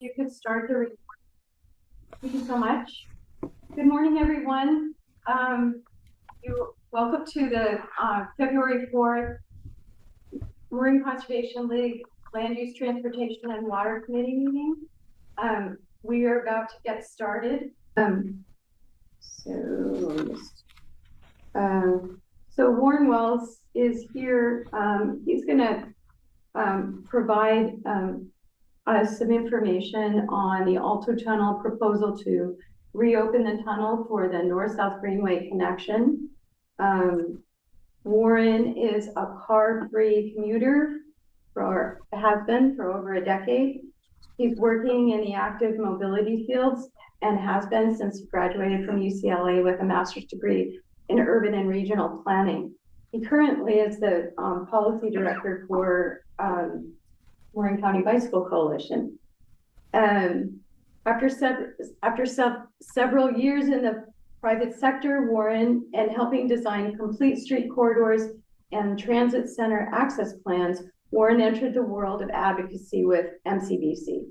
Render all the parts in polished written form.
You could start the recording. Thank you so much. Good morning, everyone. Welcome to the February 4th Marine Conservation League Land Use, Transportation, and Water Committee meeting. We are about to get started. So Warren Wells is here. He's going to provide us some information on the Alto Tunnel proposal to reopen the tunnel for the North-South Greenway connection. Warren is a car-free commuter, has been for over a decade. He's working in the active mobility fields and has been since he graduated from UCLA with a master's degree in urban and regional planning. He currently is the policy director for Warren County Bicycle Coalition. After several years in the private sector, Warren, and helping design complete street corridors and transit center access plans, Warren entered the world of advocacy with MCBC.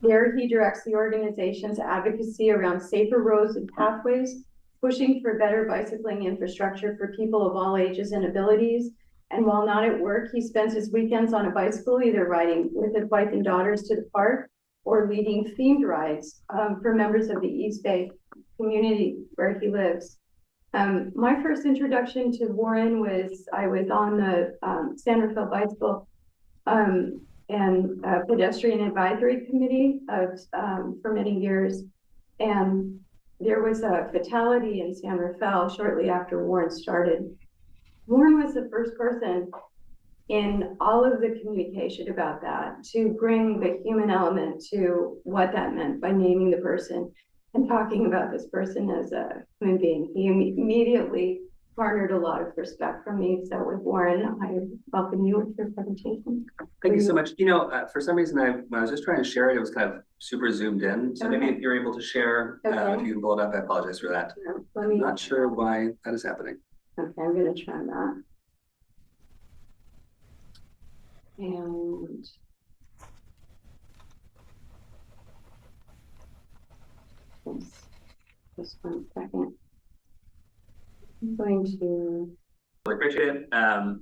There he directs the organization's advocacy around safer roads and pathways, pushing for better bicycling infrastructure for people of all ages and abilities. And while not at work, he spends his weekends on a bicycle, either riding with his wife and daughters to the park or leading themed rides for members of the East Bay community where he lives. My first introduction to Warren was, I was on the San Rafael Bicycle and Pedestrian Advisory Committee for many years. And there was a fatality in San Rafael shortly after Warren started. Warren was the first person in all of the communication about that to bring the human element to what that meant by naming the person and talking about this person as a human being. He immediately garnered a lot of respect from me. So with Warren, I welcome you with your presentation. Thank you so much. You know, for some reason, when I was just trying to share it, it was kind of super zoomed in. So maybe if you're able to share, if you can pull it up, I apologize for that. I'm not sure why that is happening. Okay, I'm going to try that. And just 1 second. I'm going to really appreciate it. And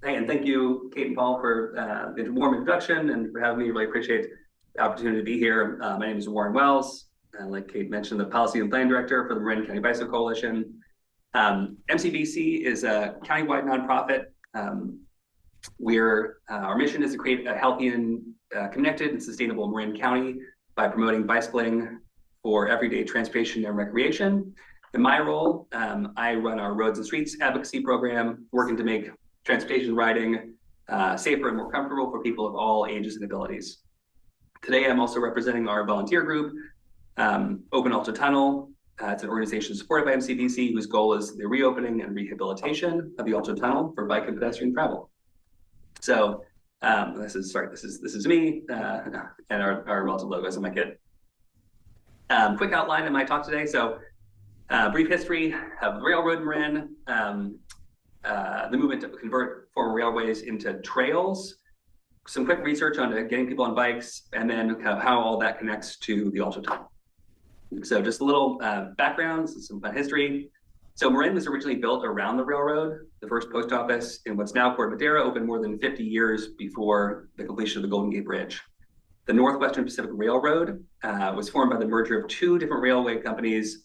thank you, Kate and Paul, for the warm introduction and for having me. Really appreciate the opportunity to be here. My name is Warren Wells. Like Kate mentioned, the Policy and Plan Director for the Marin County Bicycle Coalition. MCBC is a countywide nonprofit. Our mission is to create a healthy and connected and sustainable Marin County by promoting bicycling for everyday transportation and recreation. In my role, I run our Roads and Streets advocacy program, working to make transportation riding safer and more comfortable for people of all ages and abilities. Today, I'm also representing our volunteer group, Open Alto Tunnel. It's an organization supported by MCBC whose goal is the reopening and rehabilitation of the Alto Tunnel for bike and pedestrian travel. So this is me and our relative logos on my kit. Quick outline of my talk today. So brief history of the railroad in Marin, the movement to convert former railways into trails, some quick research on getting people on bikes, and then kind of how all that connects to the Alto Tunnel. So just a little background, some fun history. So Marin was originally built around the railroad. The first post office in what's now Port Madera opened more than 50 years before the completion of the Golden Gate Bridge. The Northwestern Pacific Railroad was formed by the merger of two different railway companies.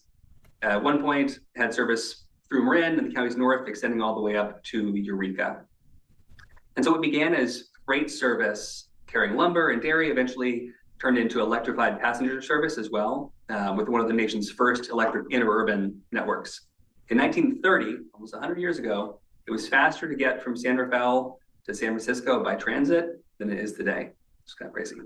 At one point, had service through Marin and the counties north, extending all the way up to Eureka. And so it began as freight service carrying lumber and dairy, eventually turned into electrified passenger service as well, with one of the nation's first electric interurban networks. In 1930, almost 100 years ago, it was faster to get from San Rafael to San Francisco by transit than it is today. It's kind of crazy.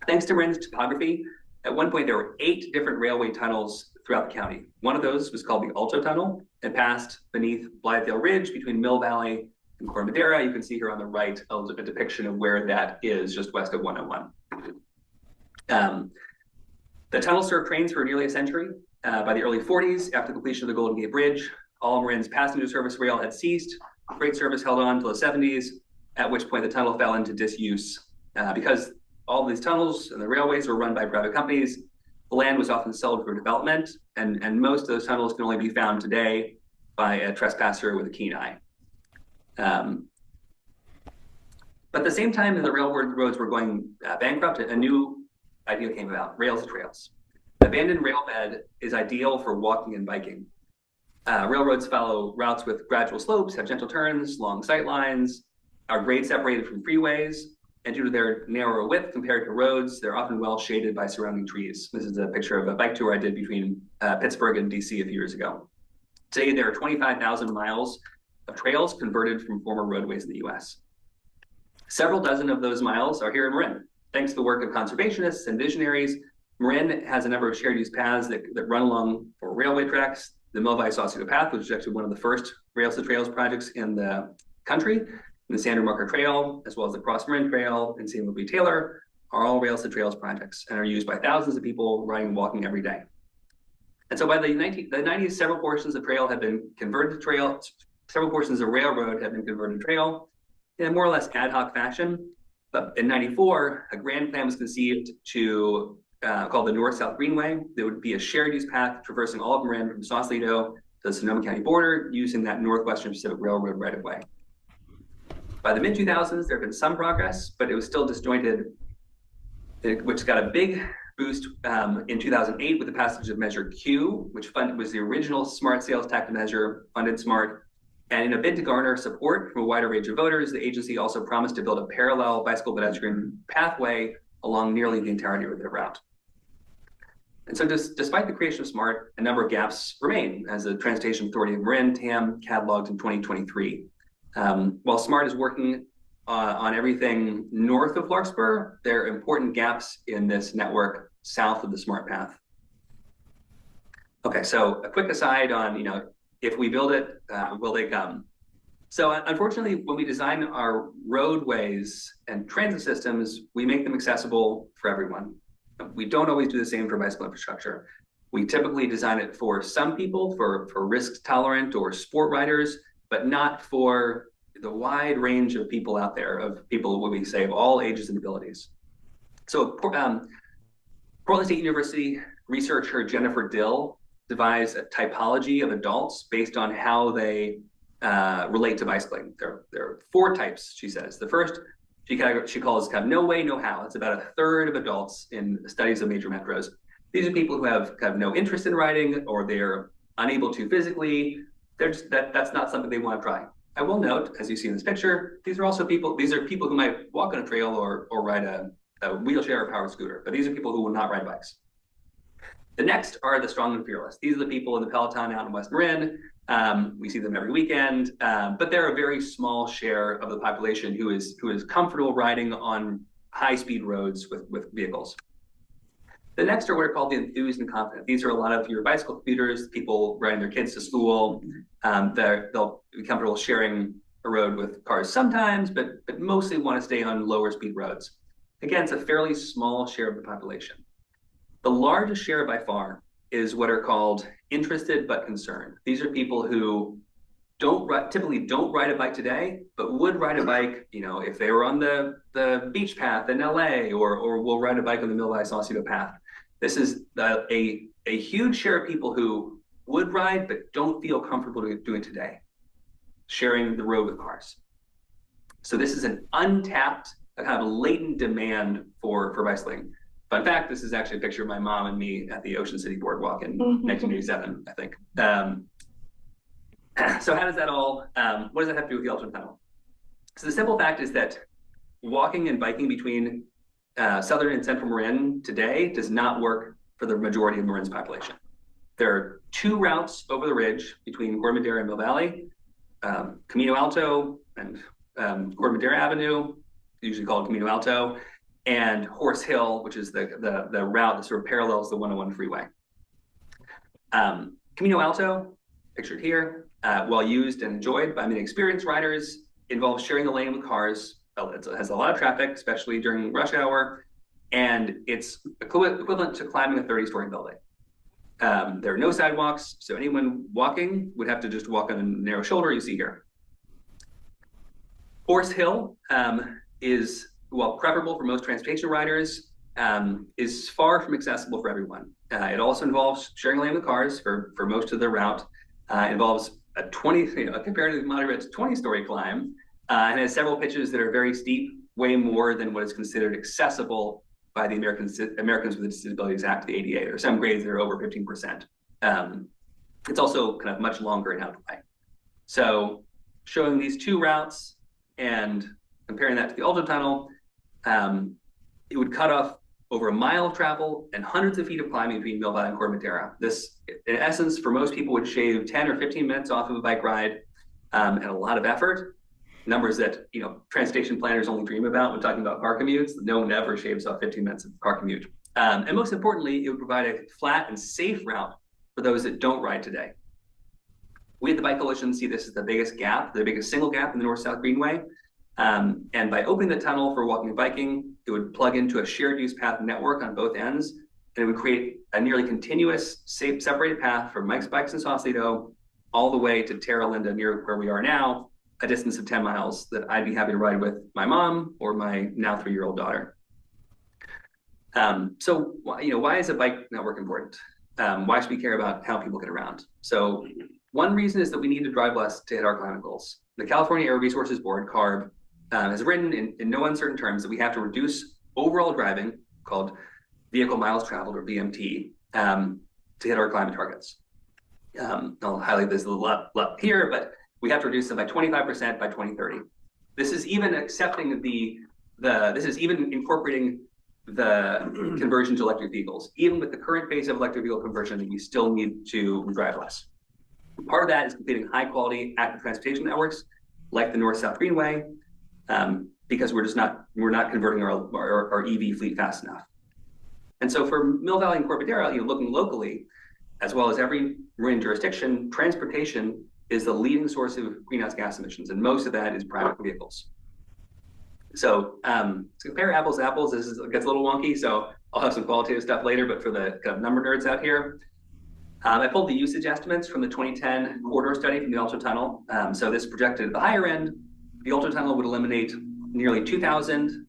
Thanks to Marin's topography, at one point there were 8 different railway tunnels throughout the county. One of those was called the Alto Tunnel. It passed beneath Blythedale Ridge between Mill Valley and Port Madera. You can see here on the right a depiction of where that is, just west of 101. The tunnel served trains for nearly a century. By the early 40s, after the completion of the Golden Gate Bridge, all Marin's passenger service rail had ceased. Freight service held on until the 70s, at which point the tunnel fell into disuse because all these tunnels and the railways were run by private companies. The land was often sold for development, and most of those tunnels can only be found today by a trespasser with a keen eye. But at the same time that the railroads were going bankrupt, a new idea came about: rails to trails. An abandoned rail bed is ideal for walking and biking. Railroads follow routes with gradual slopes, have gentle turns, long sight lines, are grade separated from freeways, and due to their narrower width compared to roads, they're often well shaded by surrounding trees. This is a picture of a bike tour I did between Pittsburgh and DC a few years ago. Today, there are 25,000 miles of trails converted from former roadways in the US. Several dozen of those miles are here in Marin. Thanks to the work of conservationists and visionaries, Marin has a number of shared use paths that run along for railway tracks. The Melville-Sausalito Path, which is actually one of the first Rails to Trails projects in the country, and the Sandra Marker Trail, as well as the Cross Marin Trail and Samuel B. Taylor, are all Rails to Trails projects and are used by thousands of people riding and walking every day. And so by the 90s, several portions of trail have been converted to trail. Several portions of railroad have been converted to trail in a more or less ad hoc fashion. But in '94, a grand plan was conceived to called the North-South Greenway. There would be a shared use path traversing all of Marin from Sausalito to the Sonoma County border using that Northwestern Pacific Railroad right-of-way. By the mid-2000s, there had been some progress, but it was still disjointed, which got a big boost in 2008 with the passage of Measure Q, which was the original smart sales tax measure, funded SMART. And in a bid to garner support from a wider range of voters, the agency also promised to build a parallel bicycle pedestrian pathway along nearly the entirety of the route. And so despite the creation of SMART, a number of gaps remain, as the Transportation Authority of Marin, TAM, cataloged in 2023. While SMART is working on everything north of Larkspur, there are important gaps in this network south of the SMART path. Okay, so a quick aside on, if we build it, will they come? So unfortunately, when we design our roadways and transit systems, we make them accessible for everyone. We don't always do the same for bicycle infrastructure. We typically design it for some people, for risk tolerant or sport riders, but not for the wide range of people out there, of people, what we say, of all ages and abilities. So Portland State University researcher Jennifer Dill devised a typology of adults based on how they relate to bicycling. There are 4 types, she says. The first, she calls kind of no way, no how. It's about a third of adults in studies of major metros. These are people who have kind of no interest in riding, or they're unable to physically. That's not something they want to try. I will note, as you see in this picture, these are people who might walk on a trail or ride a wheelchair or powered scooter, but these are people who will not ride bikes. The next are the strong and fearless. These are the people in the Peloton out in West Marin. We see them every weekend, but they're a very small share of the population who is comfortable riding on high-speed roads with vehicles. The next are what are called the enthused and confident. These are a lot of your bicycle commuters, people riding their kids to school. They'll be comfortable sharing a road with cars sometimes, but mostly want to stay on lower speed roads. Again, it's a fairly small share of the population. The largest share by far is what are called interested but concerned. These are people who typically don't ride a bike today, but would ride a bike, if they were on the beach path in LA, or will ride a bike on the Melville-Sausalito path. This is a huge share of people who would ride but don't feel comfortable doing today, sharing the road with cars. So this is an untapped, a kind of latent demand for bicycling. Fun fact, this is actually a picture of my mom and me at the Ocean City Boardwalk in 1987, I think. So how does that all, what does that have to do with the alternate tunnel? So the simple fact is that walking and biking between southern and central Marin today does not work for the majority of Marin's population. There are 2 routes over the ridge between Corte Madera and Mill Valley, Camino Alto and Corte Madera Avenue, usually called Camino Alto, and Horse Hill, which is the route that sort of parallels the 101 freeway. Camino Alto, pictured here, well used and enjoyed by many experienced riders, involves sharing the lane with cars. It has a lot of traffic, especially during rush hour, and it's equivalent to climbing a 30-story building. There are no sidewalks, so anyone walking would have to just walk on a narrow shoulder you see here. Horse Hill is while preferable for most transportation riders, is far from accessible for everyone. It also involves sharing a lane with cars for most of the route. Involves a 20, comparatively moderate 20-story climb, and has several pitches that are very steep, way more than what is considered accessible by the Americans with Disabilities Act, the ADA. There are some grades that are over 15%. It's also kind of much longer and out of the way. So showing these two routes and comparing that to the Alto Tunnel, it would cut off over a mile of travel and hundreds of feet of climbing between Mill Valley and Corte Madera. This, in essence, for most people would shave 10 or 15 minutes off of a bike ride, and a lot of effort. Numbers that transportation planners only dream about when talking about car commutes. No one ever shaves off 15 minutes of car commute. And most importantly, it would provide a flat and safe route for those that don't ride today. We at the Bike Coalition see this as the biggest gap, the biggest single gap in the North-South Greenway. And by opening the tunnel for walking and biking, it would plug into a shared use path network on both ends, and it would create a nearly continuous, safe, separated path from Mike's Bikes in Sausalito all the way to Terra Linda, near where we are now, a distance of 10 miles that I'd be happy to ride with my mom or my now 3-year-old daughter. So, why is a bike network important? Why should we care about how people get around? So one reason is that we need to drive less to hit our climate goals. The California Air Resources Board, CARB, has written in no uncertain terms that we have to reduce overall driving, called vehicle miles traveled, or VMT, to hit our climate targets. I'll highlight this a little lot here, but we have to reduce them by 25% by 2030. This is even accepting this is even incorporating the conversion to electric vehicles. Even with the current phase of electric vehicle conversion, we still need to drive less. Part of that is completing high quality active transportation networks like the North-South Greenway, because we're not converting our EV fleet fast enough. And so for Mill Valley and Corte Madera, looking locally, as well as every marine jurisdiction, transportation is the leading source of greenhouse gas emissions, and most of that is private vehicles. So to compare apples to apples, this gets a little wonky, so I'll have some qualitative stuff later, but for the kind of number nerds out here, I pulled the usage estimates from the 2010 corridor study from the Alto Tunnel. So this projected at the higher end, the Alto Tunnel would eliminate nearly 2,000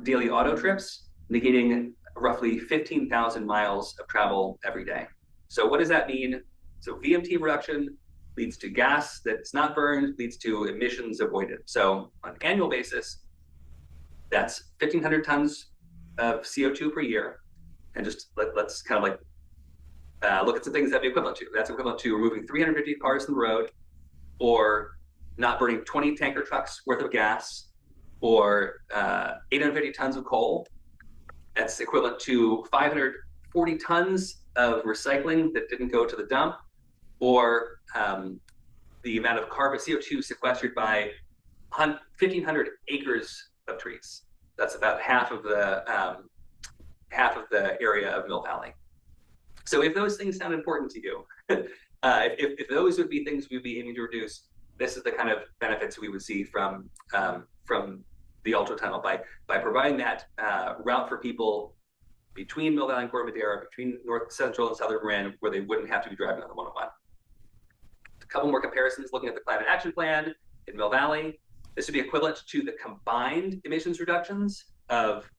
daily auto trips, negating roughly 15,000 miles of travel every day. So what does that mean? So VMT reduction leads to gas that's not burned, leads to emissions avoided. So on an annual basis, that's 1,500 tons of CO2 per year. And just let's kind of look at some things that'd be equivalent to. That's equivalent to removing 350 cars from the road, or not burning 20 tanker trucks worth of gas, or 850 tons of coal. That's equivalent to 540 tons of recycling that didn't go to the dump, or the amount of carbon CO2 sequestered by 1,500 acres of trees. That's about half of the area of Mill Valley. So if those things sound important to you, if those would be things we'd be aiming to reduce, this is the kind of benefits we would see from the Alto Tunnel by providing that route for people between Mill Valley and Corte Madera, between North Central and Southern Marin, where they wouldn't have to be driving on the 101. A couple more comparisons looking at the Climate Action Plan in Mill Valley. This would be equivalent to the combined emissions reductions of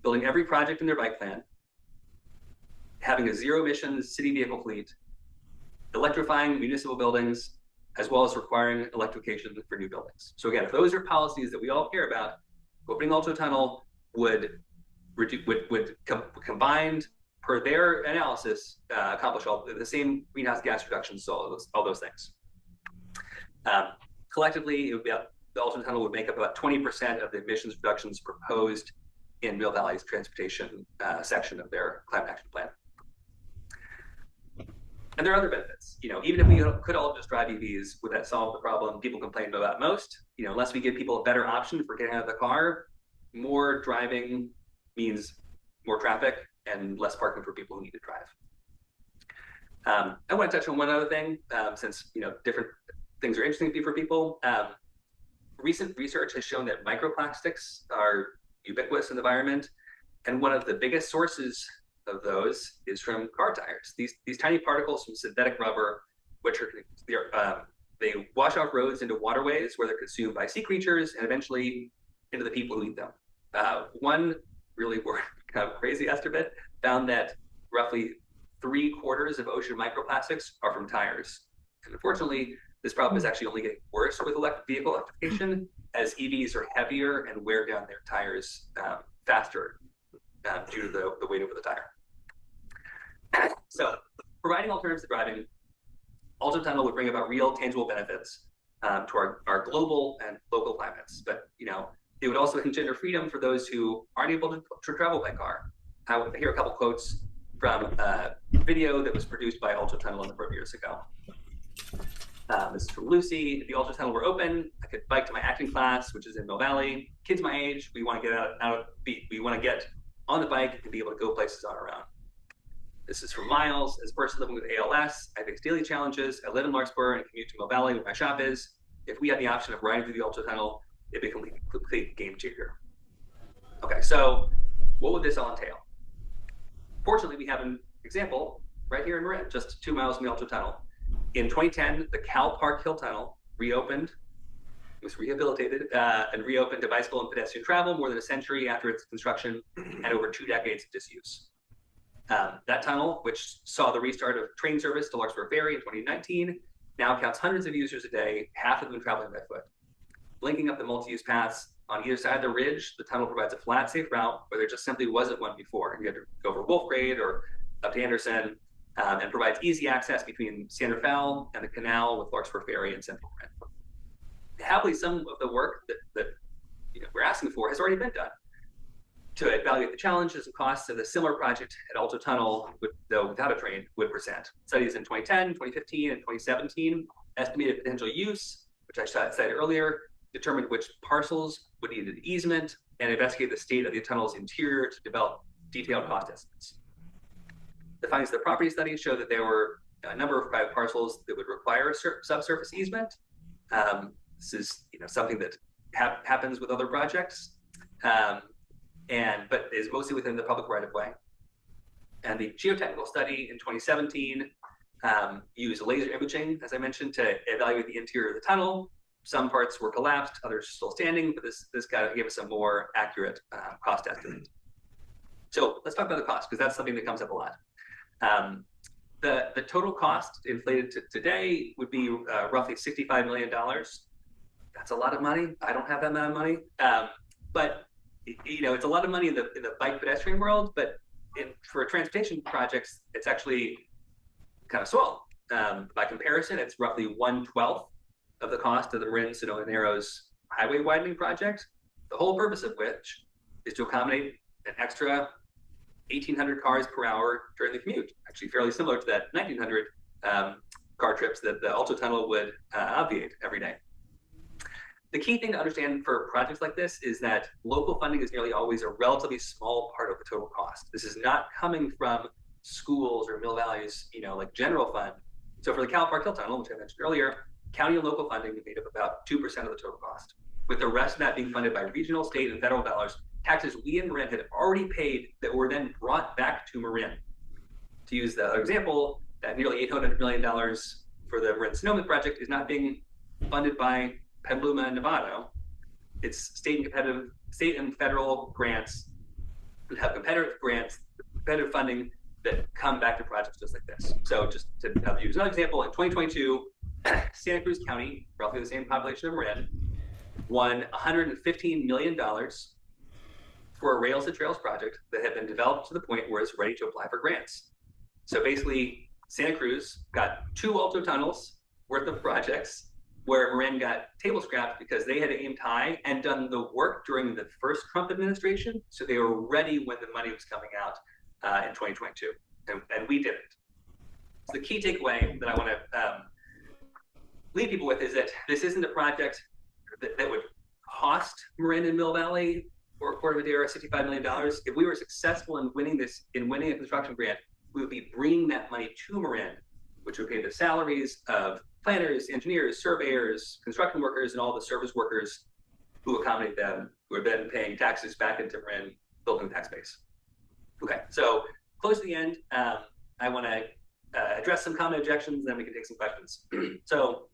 building every project in their bike plan, having a zero emissions city vehicle fleet, electrifying municipal buildings, as well as requiring electrification for new buildings. So again, if those are policies that we all care about, opening Alto Tunnel would combined, per their analysis, accomplish all the same greenhouse gas reductions, so all those things. Collectively, it would be the Alto Tunnel would make up about 20% of the emissions reductions proposed in Mill Valley's transportation section of their climate action plan. And there are other benefits. Even if we could all just drive EVs, would that solve the problem people complain about most? Unless we give people a better option for getting out of the car, more driving means more traffic and less parking for people who need to drive. I want to touch on one other thing, since different things are interesting for people. Recent research has shown that microplastics are ubiquitous in the environment, and one of the biggest sources of those is from car tires. These tiny particles from synthetic rubber, which they wash off roads into waterways where they're consumed by sea creatures and eventually into the people who eat them. One really kind of crazy estimate found that roughly 3/4 of ocean microplastics are from tires. And unfortunately, this problem is actually only getting worse with electric vehicle electrification, as EVs are heavier and wear down their tires faster due to the weight over the tire. So providing alternatives to driving, Alto Tunnel would bring about real tangible benefits to our global and local climates. But, it would also engender freedom for those who aren't able to travel by car. I will hear a couple quotes from a video that was produced by Alto Tunnel a number of years ago. This is from Lucy. If the Alto Tunnel were open, I could bike to my acting class, which is in Mill Valley. Kids my age, we want to get we want to get on the bike and be able to go places on our own. This is from Miles. As a person living with ALS, I face daily challenges. I live in Larkspur and commute to Mill Valley where my shop is. If we had the option of riding through the Alto Tunnel, it'd be a complete game changer. Okay, so what would this all entail? Fortunately, we have an example right here in Marin, just 2 miles from the Alto Tunnel. In 2010, the Cal Park Hill Tunnel reopened. It was rehabilitated and reopened to bicycle and pedestrian travel more than a century after its construction and over 2 decades of disuse. That tunnel, which saw the restart of train service to Larkspur Ferry in 2019, now counts hundreds of users a day, half of them traveling by foot. Linking up the multi-use paths on either side of the ridge, the tunnel provides a flat, safe route where there just simply wasn't one before. You had to go over Wolf Grade or up to Anderson, and provides easy access between Santa Fe and the canal with Larkspur Ferry and Central Marin. Happily, some of the work that we're asking for has already been done to evaluate the challenges and costs of the similar project at Alto Tunnel, though without a train, would present. Studies in 2010, 2015, and 2017 estimated potential use, which I cited earlier, determined which parcels would need an easement, and investigate the state of the tunnel's interior to develop detailed cost estimates. The findings of the property study show that there were a number of private parcels that would require a subsurface easement. This is something that happens with other projects, but is mostly within the public right-of-way. And the geotechnical study in 2017 used laser imaging, as I mentioned, to evaluate the interior of the tunnel. Some parts were collapsed, others still standing, but this gave us a more accurate cost estimate. So let's talk about the cost, because that's something that comes up a lot. The total cost inflated to today would be roughly $65 million. That's a lot of money. I don't have that amount of money, but it's a lot of money in the bike pedestrian world. But for transportation projects, it's actually kind of small. By comparison, it's roughly 1/12 of the cost of the Marin-Sonoma-Narrows highway widening project. The whole purpose of which is to accommodate an extra 1,800 cars per hour during the commute, actually fairly similar to that 1,900 car trips that the Alto Tunnel would obviate every day. The key thing to understand for projects like this is that local funding is nearly always a relatively small part of the total cost. This is not coming from schools or Mill Valley's, like general fund. So for the Cal Park Hill Tunnel, which I mentioned earlier, county and local funding made up about 2% of the total cost, with the rest of that being funded by regional, state, and federal dollars, taxes we in Marin had already paid that were then brought back to Marin. To use the example, that nearly $800 million for the Marin-Sonoma project is not being funded by Petaluma and Novato. It's state and federal grants that have competitive funding that come back to projects just like this. So just to use another example, in 2022, Santa Cruz County, roughly the same population of Marin, won $115 million for a Rails to Trails project that had been developed to the point where it's ready to apply for grants. So basically, Santa Cruz got 2 Alto Tunnels worth of projects where Marin got table scrapped because they had aimed high and done the work during the first Trump administration. So they were ready when the money was coming out in 2022, and we didn't. So the key takeaway that I want to leave people with is that this isn't a project that would cost Marin and Mill Valley or Corte Madera $65 million. If we were successful in winning a construction grant, we would be bringing that money to Marin, which would pay the salaries of planners, engineers, surveyors, construction workers, and all the service workers who accommodate them, who are then paying taxes back into Marin, building the tax base. Okay, so close to the end, I want to address some common objections, and then we can take some questions. So,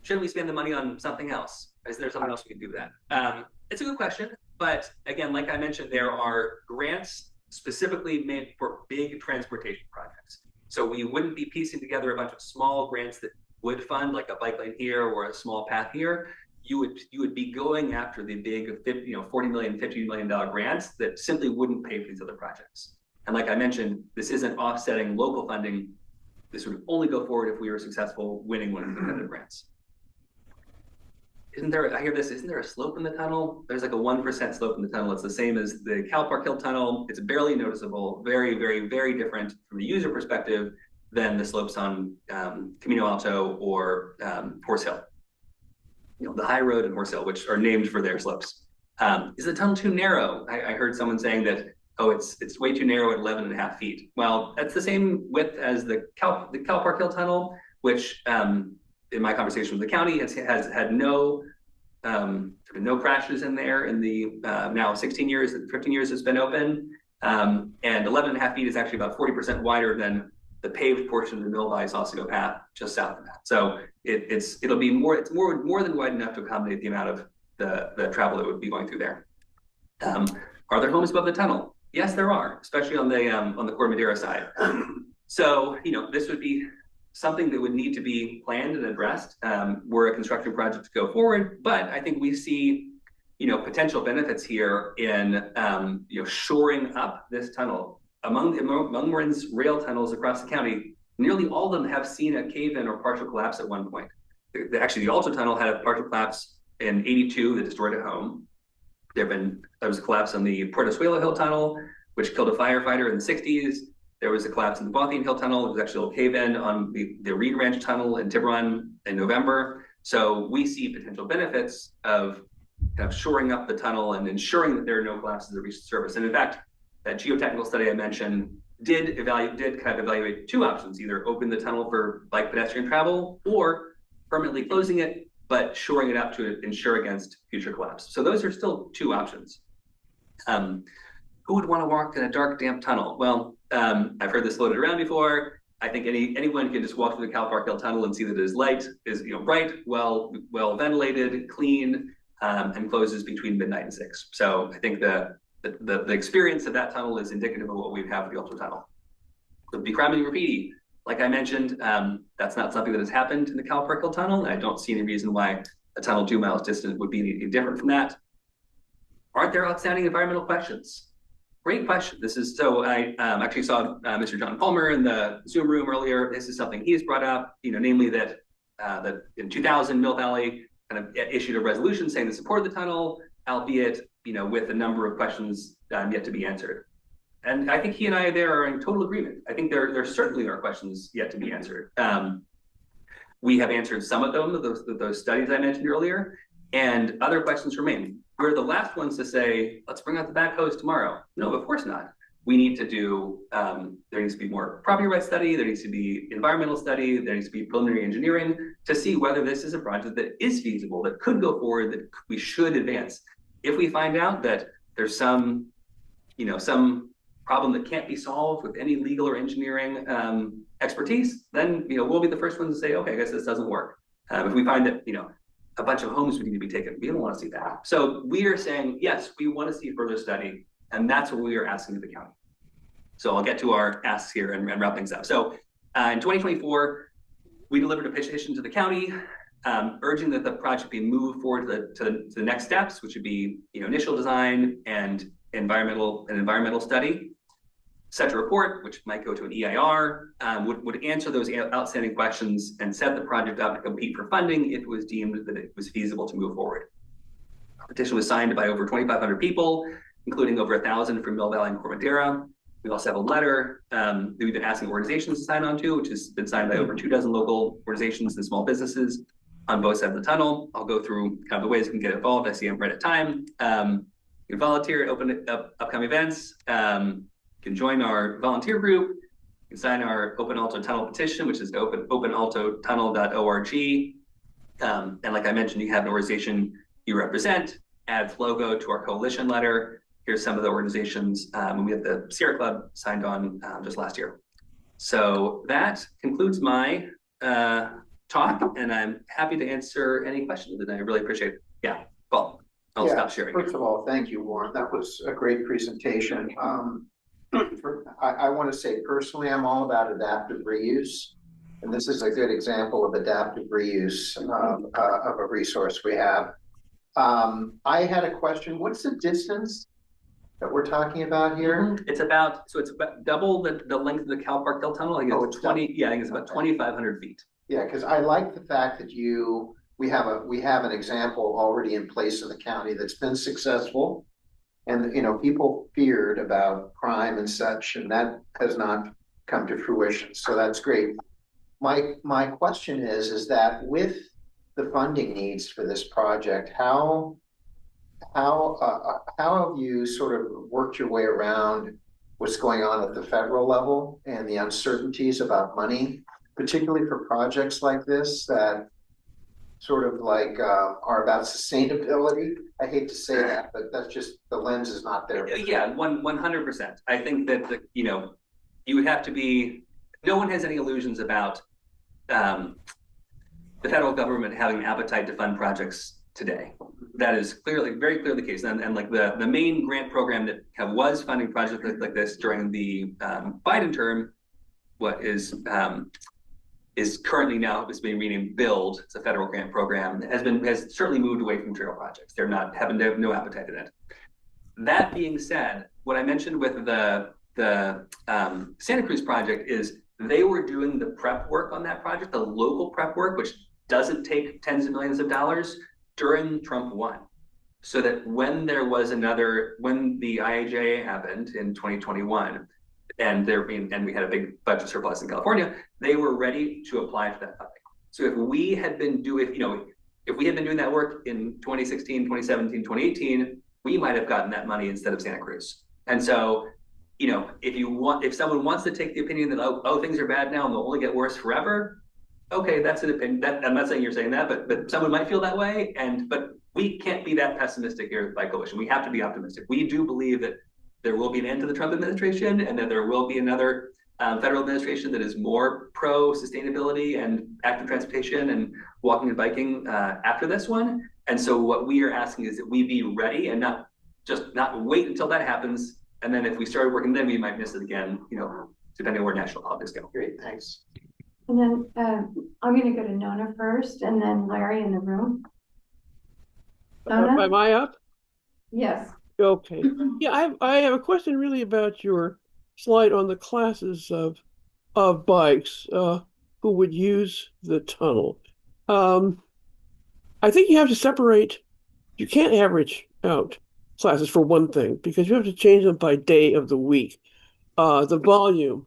should we spend the money on something else? Is there something else we can do with that? It's a good question, but again, like I mentioned, there are grants specifically made for big transportation projects. So we wouldn't be piecing together a bunch of small grants that would fund like a bike lane here or a small path here. You would be going after the big 50, $40 million, $50 million grants that simply wouldn't pay for these other projects. And like I mentioned, this isn't offsetting local funding. This would only go forward if we were successful winning one of the competitive grants. I hear this, isn't there a slope in the tunnel? There's like a 1% slope in the tunnel. It's the same as the Cal Park Hill tunnel. It's barely noticeable, very, very, very different from the user perspective than the slopes on Camino Alto or Horse Hill. The High Road and Horse Hill, which are named for their slopes. Is the tunnel too narrow? I heard someone saying that, oh, it's way too narrow at 11.5 feet. Well, that's the same width as the Cal Park Hill tunnel, which in my conversation with the county has had no crashes in there in the now 15 years it's been open. And 11.5 feet is actually about 40% wider than the paved portion of the Millby Sausalito path just south of that. So it's more than wide enough to accommodate the amount of the travel that would be going through there. Are there homes above the tunnel? Yes, there are, especially on the Corte Madera side. So this would be something that would need to be planned and addressed were a construction project to go forward. But I think we see potential benefits here in shoring up this tunnel. Among Marin's rail tunnels across the county, nearly all of them have seen a cave-in or partial collapse at one point. Actually, the Alto Tunnel had a partial collapse in '82 that destroyed a home. There was a collapse on the Puerto Suelo Hill Tunnel, which killed a firefighter in the '60s. There was a collapse in the Bothian Hill Tunnel. It was actually a cave-in on the Reed Ranch Tunnel in Tiburon in November. So we see potential benefits of kind of shoring up the tunnel and ensuring that there are no collapses that reach the surface. And in fact, that geotechnical study I mentioned did evaluate two options: either open the tunnel for bike pedestrian travel or permanently closing it, but shoring it up to ensure against future collapse. So those are still two options. Who would want to walk in a dark, damp tunnel? Well, I've heard this floated around before. I think anyone can just walk through the Cal Park Hill Tunnel and see that it is bright, well ventilated, clean, and closes between midnight and 6. So I think the experience of that tunnel is indicative of what we have with the Alto Tunnel. With Bikram and graffiti, like I mentioned, that's not something that has happened in the Cal Park Hill Tunnel, and I don't see any reason why a tunnel 2 miles distant would be any different from that. Aren't there outstanding environmental questions? Great question. I actually saw Mr. John Palmer in the Zoom room earlier. This is something he's brought up, namely that in 2000, Mill Valley kind of issued a resolution saying they support the tunnel, albeit with a number of questions yet to be answered. And I think he and I there are in total agreement. I think there certainly are questions yet to be answered. We have answered some of them, those studies I mentioned earlier, and other questions remain. We're the last ones to say, let's bring out the backhoes tomorrow. No, of course not. We need to do, there needs to be more property rights study, there needs to be environmental study, there needs to be preliminary engineering to see whether this is a project that is feasible, that could go forward, that we should advance. If we find out that there's some problem that can't be solved with any legal or engineering expertise, then we'll be the first ones to say, okay, I guess this doesn't work. If we find that a bunch of homes would need to be taken, we don't want to see that. So we are saying, yes, we want to see further study, and that's what we are asking of the county. So I'll get to our asks here and wrap things up. So in 2024, we delivered a petition to the county urging that the project be moved forward to the next steps, which would be initial design and environmental study. Such a report, which might go to an EIR, would answer those outstanding questions and set the project up to compete for funding if it was deemed that it was feasible to move forward. Our petition was signed by over 2,500 people, including over 1,000 from Mill Valley and Corte Madera. We also have a letter that we've been asking organizations to sign on to, which has been signed by over 24 local organizations and small businesses on both sides of the tunnel. I'll go through kind of the ways you can get involved. I see I'm right at time. You can volunteer at upcoming events. You can join our volunteer group. You can sign our Open Alto Tunnel petition, which is openaltotunnel.org. And like I mentioned, you have an organization you represent. Add logo to our coalition letter. Here's some of the organizations. And we have the Sierra Club signed on just last year. So that concludes my talk, and I'm happy to answer any questions that I really appreciate. Yeah, Paul. I'll Yeah, stop sharing. first of all, thank you, Warren. That was a great presentation. I want to say personally, I'm all about adaptive reuse. And this is a good example of adaptive reuse of a resource we have. I had a question. What's the distance that we're talking about here? It's about double the length of the Cal Park Hill Tunnel. I think it's 20. Yeah, I think it's about 2,500 feet. Yeah, because I like the fact that we have an example already in place in the county that's been successful. And people feared about crime and such, and that has not come to fruition. So that's great. My question is that with the funding needs for this project, how have you sort of worked your way around what's going on at the federal level and the uncertainties about money, particularly for projects like this that sort of like are about sustainability? I hate to say that, but that's just the lens is not there. Yeah, 100%. I think that you would have to be. No one has any illusions about the federal government having an appetite to fund projects today. That is very clearly the case. And like the main grant program that was funding projects like this during the Biden term, what is currently now is being renamed BUILD. It's a federal grant program that has certainly moved away from trail projects. They have no appetite in it. That being said, what I mentioned with the Santa Cruz project is they were doing the prep work on that project, the local prep work, which doesn't take tens of millions of dollars during Trump 1. So that when the IIJA happened in 2021, and we had a big budget surplus in California, they were ready to apply for that funding. So if we had been doing that work in 2016, 2017, 2018, we might have gotten that money instead of Santa Cruz. And so, if someone wants to take the opinion that things are bad now and they'll only get worse forever, okay, that's an opinion. I'm not saying you're saying that, but someone might feel that way. But we can't be that pessimistic here by Coalition. We have to be optimistic. We do believe that there will be an end to the Trump administration, and that there will be another federal administration that is more pro sustainability and active transportation and walking and biking after this one. And so what we are asking is that we be ready and not wait until that happens. And then if we started working, then we might miss it again, depending on where national politics go. Great, thanks. And then I'm going to go to Nona first, and then Larry in the room. Nona? Am I up? Yes. Okay. Yeah, I have a question really about your slide on the classes of bikes who would use the tunnel. I think you have to separate. You can't average out classes for one thing, because you have to change them by day of the week. The volume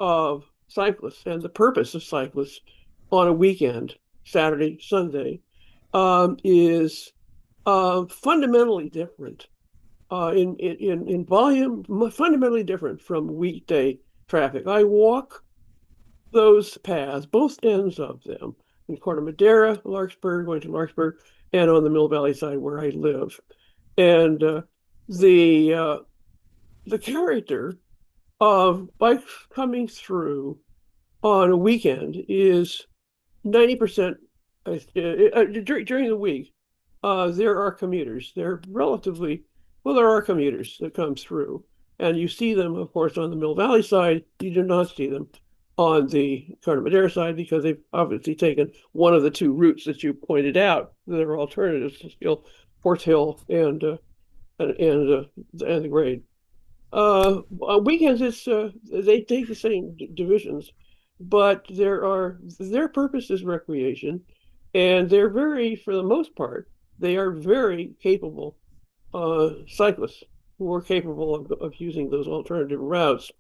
of cyclists and the purpose of cyclists on a weekend, Saturday, Sunday, is fundamentally different in volume, fundamentally different from weekday traffic. I walk those paths, both ends of them, in Corte Madera, Larkspur, going to Larkspur, and on the Mill Valley side where I live. And the character of bikes coming through on a weekend is 90% during the week. There are commuters. There are commuters that come through, and you see them, of course, on the Mill Valley side. You do not see them on the Corte Madera side, because they've obviously taken one of the two routes that you pointed out that are alternatives to Fort Hill and the grade. On weekends, they take the same divisions, but their purpose is recreation, and they're for the most part, they are very capable cyclists who are capable of using those alternative routes.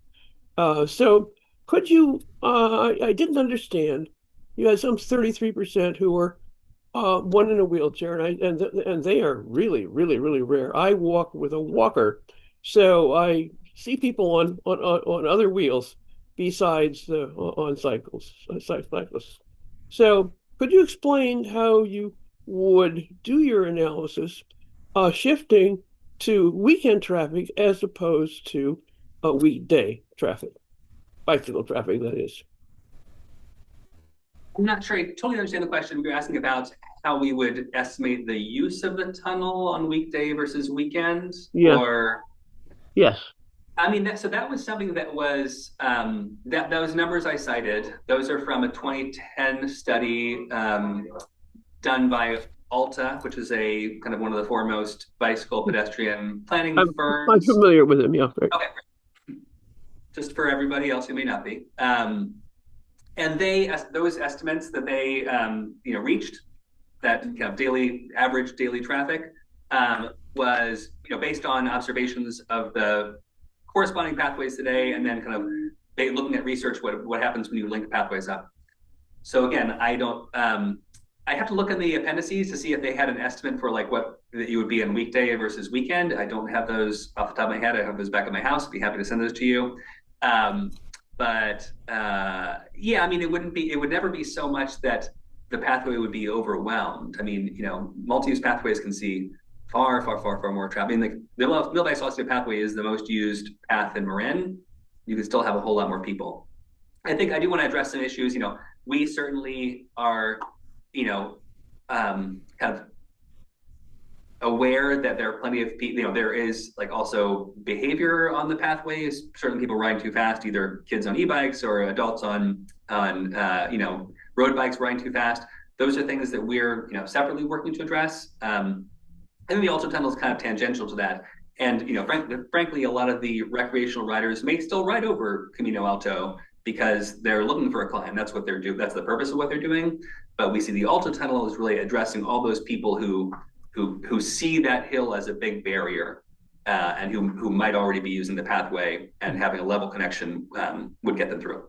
So could you? I didn't understand. You had some 33% who were one in a wheelchair, and they are really, really, really rare. I walk with a walker, so I see people on other wheels besides on cyclists. So could you explain how you would do your analysis, shifting to weekend traffic as opposed to weekday traffic, bicycle traffic, that is? I'm not sure I totally understand the question. You're asking about how we would estimate the use of the tunnel on weekday versus weekend, Yeah. or Yes. I mean, so that was something that was that those numbers I cited. Those are from a 2010 study done by Alta, which is a kind of one of the foremost bicycle pedestrian planning I'm firms. familiar with him. Yeah. Right. Okay, just for everybody else who may not be. And they those estimates that they reached, that kind of daily average daily traffic, was based on observations of the corresponding pathways today, and then kind of looking at research what happens when you link pathways up. So again, I don't. I have to look in the appendices to see if they had an estimate for like what that you would be on weekday versus weekend. I don't have those off the top of my head. I have those back at my house. I'd be happy to send those to you. But yeah, I mean, it would never be so much that the pathway would be overwhelmed. I mean, multi-use pathways can see far, far, far, far more traffic. I mean, the Millbank Sausage pathway is the most used path in Marin. You can still have a whole lot more people. I do want to address some issues. We certainly are, kind of aware that there are plenty of people, there is like also behavior on the pathways, certain people riding too fast, either kids on e-bikes or adults on road bikes riding too fast. Those are things that we're, separately working to address. And the Alto Tunnel is kind of tangential to that. And, frankly, a lot of the recreational riders may still ride over Camino Alto because they're looking for a climb. That's what they're doing. That's the purpose of what they're doing. But we see the Alto Tunnel is really addressing all those people who see that hill as a big barrier, and who might already be using the pathway, and having a level connection would get them through.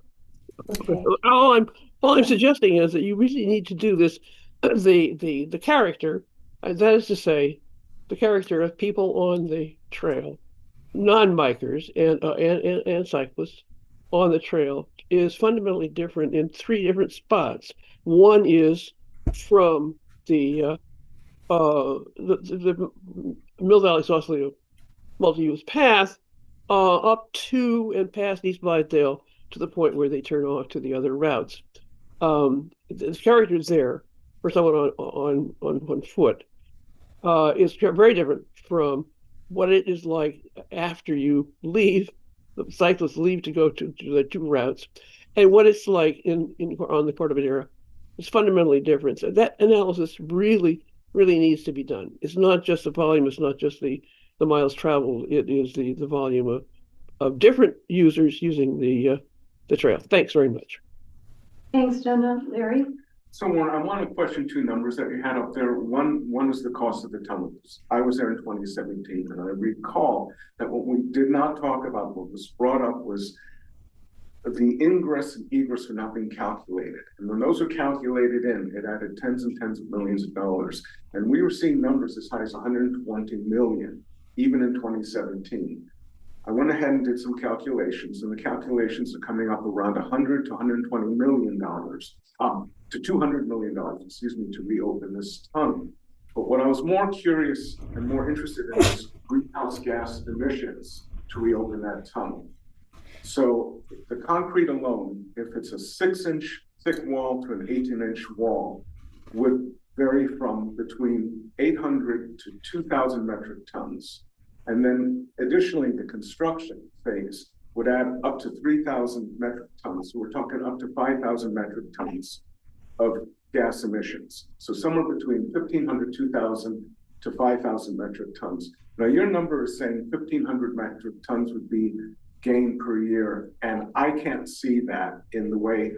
Okay. All I'm suggesting is that you really need to do this. The character, that is to say, the character of people on the trail, non-bikers and cyclists on the trail, is fundamentally different in three different spots. One is from the Mill Valley Sausalito multi-use path up to and past East Blythedale to the point where they turn off to the other routes. The characters there for someone on foot is very different from what it is like after you leave. The cyclists leave to go to the two routes, and what it's like on the Cordillera is fundamentally different. So that analysis really needs to be done. It's not just the volume. It's not just the miles traveled. It is the volume of different users using the trail. Thanks very much. Thanks, Jenna. Larry? So Warren, I want to question two numbers that you had up there. One is the cost of the tunnels. I was there in 2017, and I recall that what we did not talk about, what was brought up, was the ingress and egress were not being calculated. And when those were calculated in, it added tens and tens of millions of dollars. And we were seeing numbers as high as 120 million, even in 2017. I went ahead and did some calculations, and the calculations are coming up around 100 to 120 million dollars, to 200 million dollars, excuse me, to reopen this tunnel. But what I was more curious and more interested in is greenhouse gas emissions to reopen that tunnel. So the concrete alone, if it's a 6-inch thick wall to an 18-inch wall, would vary from between 800 to 2,000 metric tons. And then additionally, the construction phase would add up to 3,000 metric tons. So we're talking up to 5,000 metric tons of gas emissions. So somewhere between 1,500, 2,000 to 5,000 metric tons. Now your number is saying 1,500 metric tons would be gain per year. And I can't see that in the way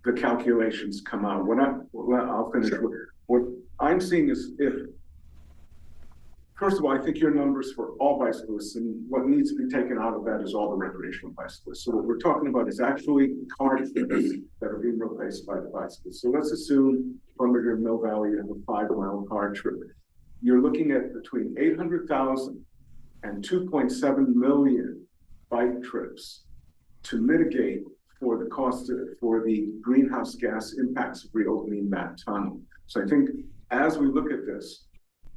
the calculations come out. I'll finish. Sure. What I'm seeing is first of all, I think your numbers for all bicyclists, and what needs to be taken out of that is all the recreational bicyclists. So what we're talking about is actually car trips that are being replaced by the bicycles. So let's assume from your Mill Valley you have a 5-mile car trip. You're looking at between 800,000 and 2.7 million bike trips to mitigate for the cost for the greenhouse gas impacts of reopening that tunnel. So I think as we look at this,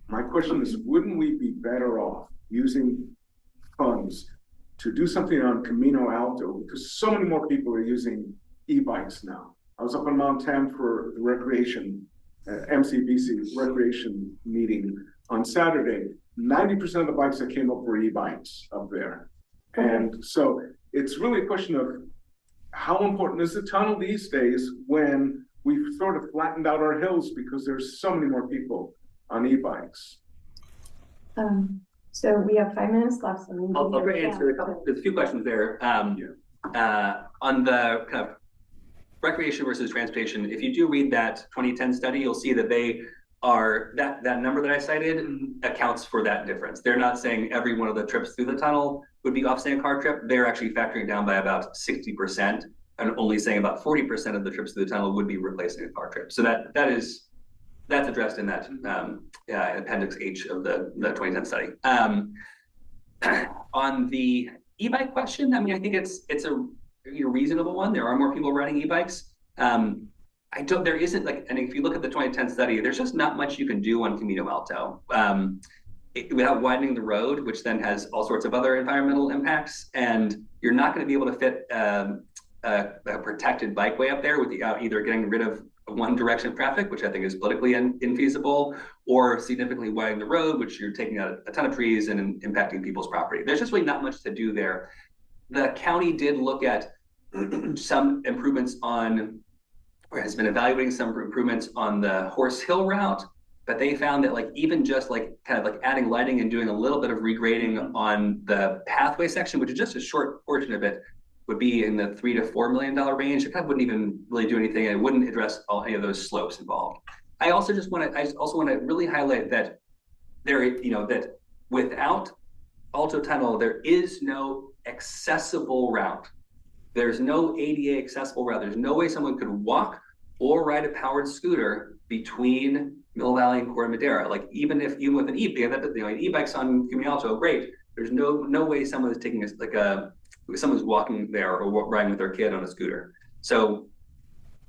my question is, wouldn't we be better off using funds to do something on Camino Alto, because so many more people are using e-bikes now. I was up in Mount Tam for the recreation, MCBC recreation meeting on Saturday. 90% of the bikes that came up were e-bikes up there. And so it's really a question of how important is the tunnel these days when we've sort of flattened out our hills because there's so many more people on e-bikes. So we have 5 minutes left. So I'll try to answer a couple. There's a few questions there. On the kind of recreation versus transportation, if you do read that 2010 study, you'll see that they are that number that I cited accounts for that difference. They're not saying every one of the trips through the tunnel would be offsetting a car trip. They're actually factoring down by about 60% and only saying about 40% of the trips through the tunnel would be replacing a car trip. So that's addressed in that appendix H of the 2010 study. On the e-bike question, I mean, I think it's a reasonable one. There are more people riding e-bikes. There isn't and if you look at the 2010 study, there's just not much you can do on Camino Alto without widening the road, which then has all sorts of other environmental impacts. And you're not going to be able to fit a protected bikeway up there without either getting rid of one direction of traffic, which I think is politically infeasible, or significantly widening the road, which you're taking out a ton of trees and impacting people's property. There's just really not much to do there. The county did look at some improvements or has been evaluating some improvements on the Horse Hill route, but they found that even just adding lighting and doing a little bit of regrading on the pathway section, which is just a short portion of it, would be in the $3 to $4 million range. It kind of wouldn't even really do anything, and it wouldn't address any of those slopes involved. I also want to really highlight that that without Alto Tunnel, there is no accessible route. There's no ADA accessible route. There's no way someone could walk or ride a powered scooter between Mill Valley and Corte Madera. Even with an e-bikes on Camino Alto, great. There's no way someone is taking someone's walking there or riding with their kid on a scooter. So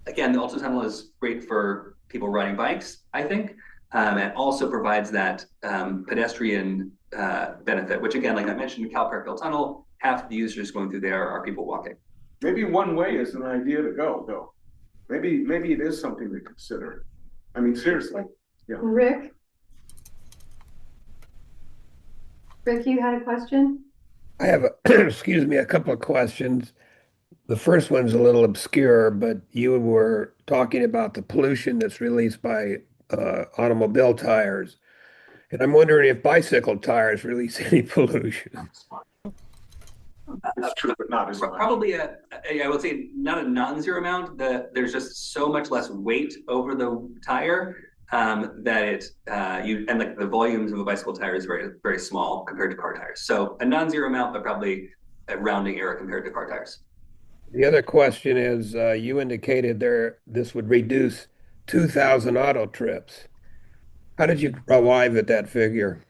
again, the Alto Tunnel is great for people riding bikes, I think, and also provides that pedestrian benefit, which again, like I mentioned, the Cal Park Hill Tunnel, half of the users going through there are people walking. Maybe one way is an idea to go, though. Maybe it is something to consider. I mean, seriously. Yeah. Rick, you had a question? I have a couple of questions. The first one's a little obscure, but you were talking about the pollution that's released by automobile tires. And I'm wondering if bicycle tires release any pollution. It's true, but not as much. Probably I would say not a non-zero amount. There's just so much less weight over the tire that the volumes of a bicycle tire is very, very small compared to car tires. So a non-zero amount, but probably a rounding error compared to car tires. The other question is, you indicated this would reduce 2,000 auto trips. How did you arrive at that figure?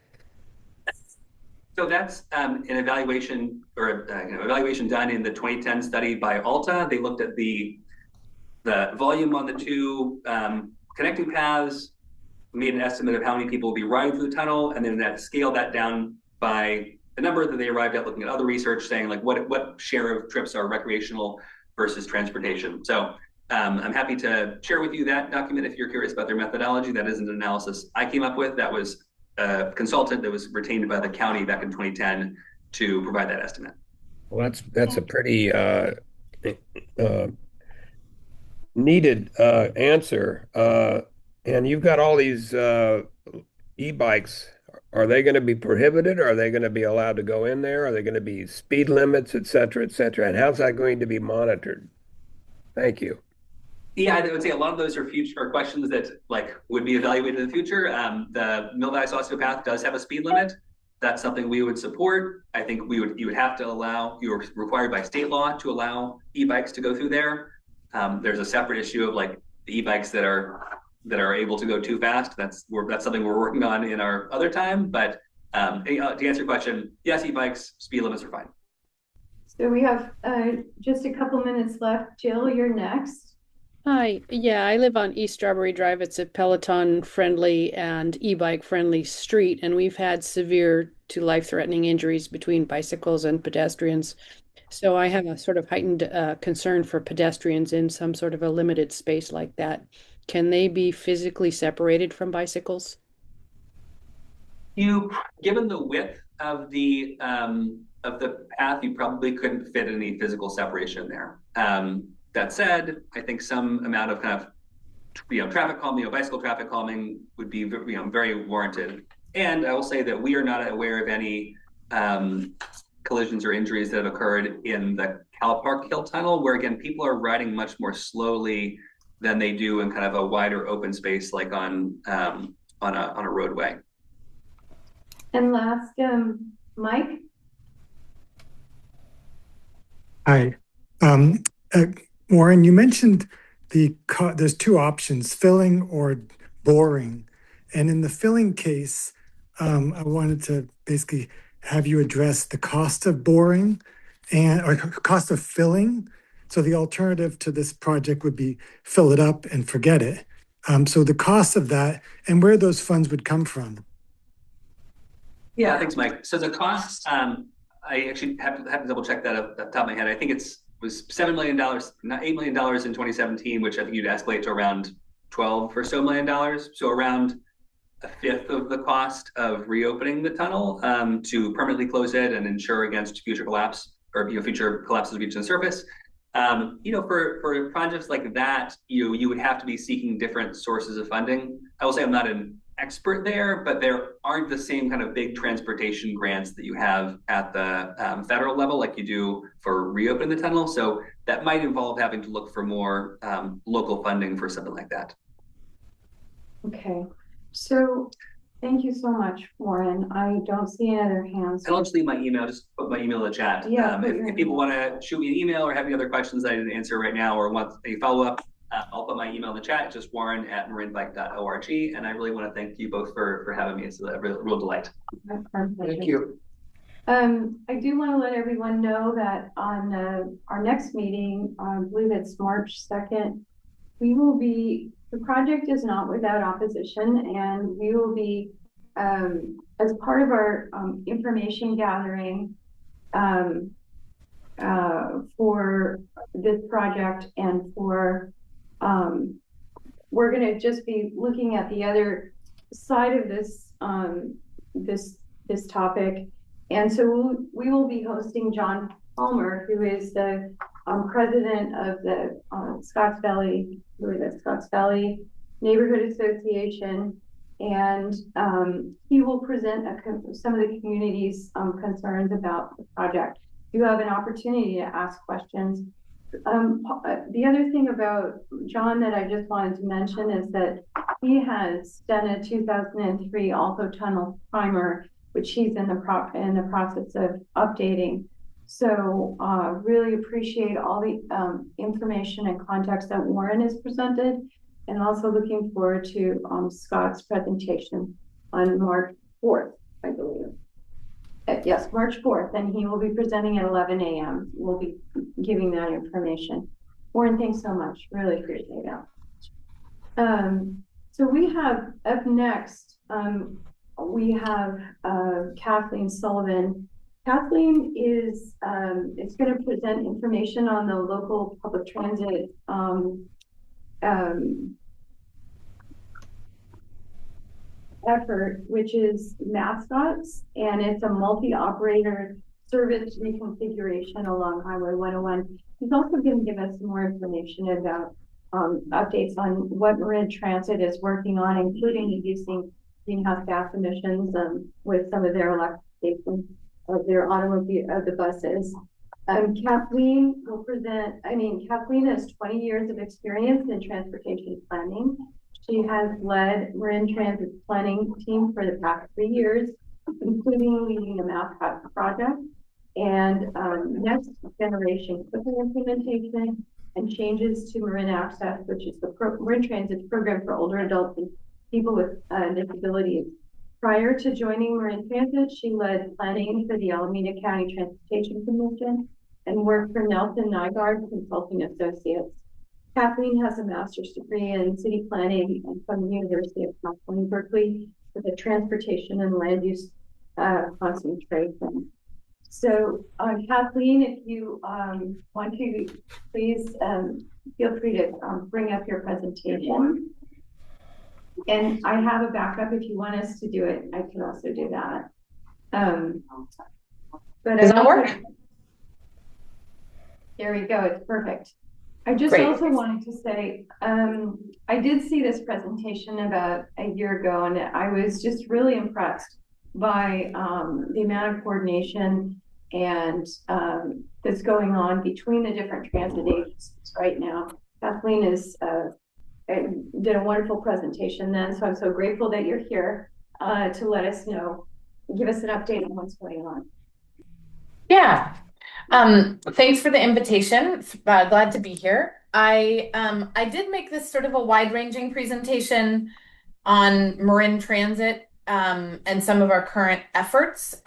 So that's an evaluation evaluation done in the 2010 study by Alta. They looked at the volume on the two connecting paths, made an estimate of how many people will be riding through the tunnel, and then scaled that down by the number that they arrived at, looking at other research saying what share of trips are recreational versus transportation. So I'm happy to share with you that document if you're curious about their methodology. That is an analysis I came up with. That was a consultant that was retained by the county back in 2010 to provide that estimate. Well, that's a pretty needed answer. And you've got all these e-bikes. Are they going to be prohibited? Are they going to be allowed to go in there? Are they going to be speed limits, et cetera, et cetera? And how's that going to be monitored? Thank you. Yeah, I would say a lot of those are future questions that would be evaluated in the future. The Mill Valley Sausalito Path does have a speed limit. That's something we would support. I think you would have to you're required by state law to allow e-bikes to go through there. There's a separate issue of the e-bikes that are able to go too fast. That's something we're working on in our other time. But to answer your question, yes, e-bikes, speed limits are fine. So we have just a couple minutes left. Jill, you're next. Hi. Yeah, I live on East Strawberry Drive. It's a Peloton friendly and e-bike friendly street, and we've had severe to life-threatening injuries between bicycles and pedestrians. So I have a sort of heightened concern for pedestrians in some sort of a limited space like that. Can they be physically separated from bicycles? You, given the width of the path, you probably couldn't fit any physical separation there. That said, I think some amount of kind of traffic calming, bicycle traffic calming would be very warranted. And I will say that we are not aware of any collisions or injuries that have occurred in the Cal Park Hill Tunnel, where again people are riding much more slowly than they do in kind of a wider open space like on a roadway. And last, Mike? Hi. Um, uh, Warren, you mentioned there's two options, filling or boring. And in the filling case, I wanted to basically have you address the cost of boring or cost of filling. So the alternative to this project would be fill it up and forget it. So the cost of that and where those funds would come from. Yeah, thanks, Mike. So the cost, I actually have to double check that up the top of my head. I think was $7 million, not $8 million in 2017, which I think you'd escalate to around 12 or so million dollars. So around a fifth of the cost of reopening the tunnel to permanently close it and ensure against future collapse or future collapses of reaching the surface. For projects like that, you would have to be seeking different sources of funding. I will say I'm not an expert there, but there aren't the same kind of big transportation grants that you have at the federal level like you do for reopening the tunnel. So that might involve having to look for more local funding for something like that. Okay, so thank you so much, Warren. I don't see any other hands. And I'll just leave my email, just put my email in the chat. Yeah, if people want to shoot me an email or have any other questions that I didn't answer right now or want a follow-up, I'll put my email in the chat. It's just warren@marinbike.org. And I really want to thank you both for having me. It's a real delight. Thank you. I do want to let everyone know that on our next meeting, I believe it's March 2nd, the project is not without opposition, and we will be, as part of our information gathering for this project and for, we're going to just be looking at the other side of this, this topic. And so we will be hosting John Palmer, who is the president of the Scotts Valley Neighborhood Association, and he will present some of the community's concerns about the project. You have an opportunity to ask questions. The other thing about John that I just wanted to mention is that he has done a 2003 Alto Tunnel primer, which he's in the process of updating. So really appreciate all the information and context that Warren has presented, and also looking forward to Scott's presentation on March 4th, I believe. Yes, March 4th, and he will be presenting at 11 a.m. We'll be giving that information. Warren, thanks so much. Really appreciate that. So we have up next, we have Kathleen Sullivan. Kathleen is going to present information on the local public transit effort, which is Mascots, and it's a multi-operator service reconfiguration along Highway 101. He's also going to give us more information about updates on what Marin Transit is working on, including reducing greenhouse gas emissions with some of their electrification of their automobile, of the buses. Kathleen will present, Kathleen has 20 years of experience in transportation planning. She has led Marin Transit's planning team for the past 3 years, including leading the Mascot project and next generation equipment implementation and changes to Marin Access, which is the Marin Transit's program for older adults and people with disabilities. Prior to joining Marin Transit, she led planning for the Alameda County Transportation Commission and worked for Nelson Nygaard Consulting Associates. Kathleen has a master's degree in city planning and from the University of California, Berkeley, with a transportation and land use concentration. So Kathleen, if you want to, please feel free to bring up your presentation. And I have a backup if you want us to do it. I can also do that. But Does that work? There we go. It's perfect. I just Great. also wanted to say, I did see this presentation about a year ago, and I was just really impressed by the amount of coordination and that's going on between the different transit agencies right now. Kathleen did a wonderful presentation then, so I'm so grateful that you're here to let us know, give us an update on what's going on. Yeah. Thanks for the invitation. Glad to be here. I did make this sort of a wide-ranging presentation on Marin Transit and some of our current efforts.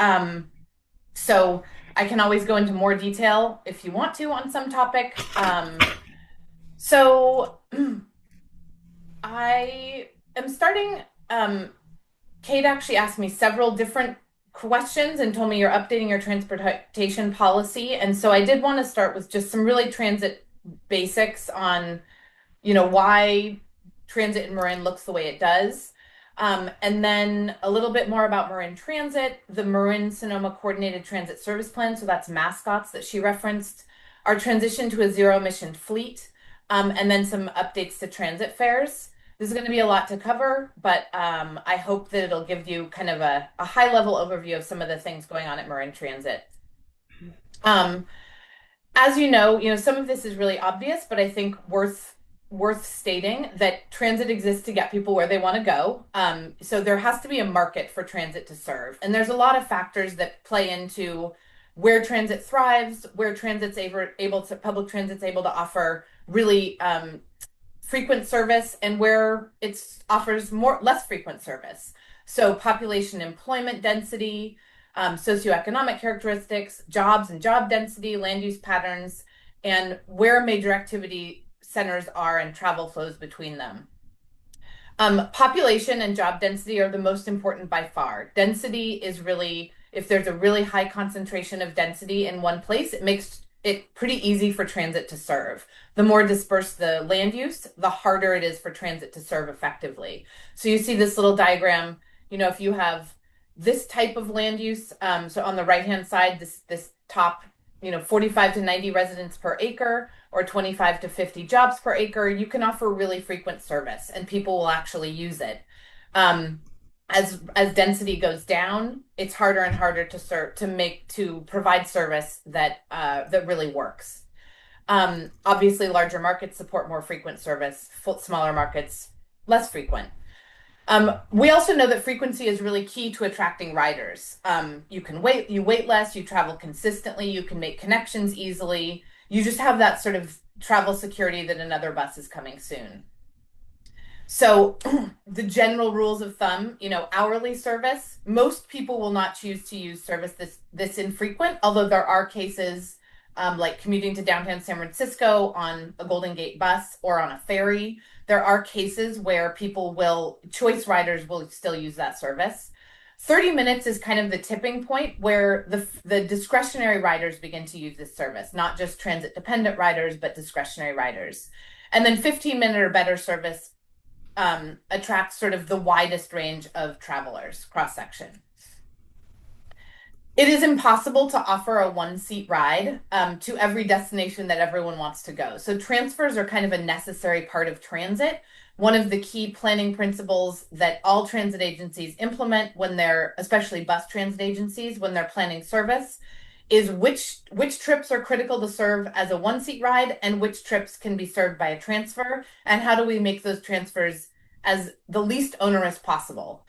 So I can always go into more detail if you want to on some topic. So I am starting. Kate actually asked me several different questions and told me you're updating your transportation policy. And so I did want to start with just some really transit basics on, why transit in Marin looks the way it does. And then a little bit more about Marin Transit, the Marin Sonoma Coordinated Transit Service Plan. So that's mascots that she referenced, our transition to a zero emission fleet, and then some updates to transit fares. This is going to be a lot to cover, but I hope that it'll give you kind of a high level overview of some of the things going on at Marin Transit. As you know, some of this is really obvious, but I think worth stating that transit exists to get people where they want to go. So there has to be a market for transit to serve. And there's a lot of factors that play into where transit thrives, where public transit's able to offer really frequent service, and where it offers less frequent service. So population employment density, socioeconomic characteristics, jobs and job density, land use patterns, and where major activity centers are and travel flows between them. Population and job density are the most important by far. Density is really, if there's a really high concentration of density in one place, it makes it pretty easy for transit to serve. The more dispersed the land use, the harder it is for transit to serve effectively. So you see this little diagram, if you have this type of land use, so on the right-hand side, this top, 45 to 90 residents per acre or 25 to 50 jobs per acre, you can offer really frequent service and people will actually use it. As density goes down, it's harder and harder to provide service that really works. Obviously, larger markets support more frequent service. Smaller markets, less frequent. We also know that frequency is really key to attracting riders. You wait less, you travel consistently, you can make connections easily. You just have that sort of travel security that another bus is coming soon. So the general rules of thumb, hourly service, most people will not choose to use service this infrequent, although there are cases like commuting to downtown San Francisco on a Golden Gate bus or on a ferry. There are cases where choice riders will still use that service. 30 minutes is kind of the tipping point where the discretionary riders begin to use this service, not just transit dependent riders, but discretionary riders. And then 15-minute or better service attracts sort of the widest range of travelers cross-section. It is impossible to offer a one-seat ride to every destination that everyone wants to go. So transfers are kind of a necessary part of transit. One of the key planning principles that all transit agencies implement especially bus transit agencies, when they're planning service, is which trips are critical to serve as a one-seat ride and which trips can be served by a transfer, and how do we make those transfers as the least onerous possible.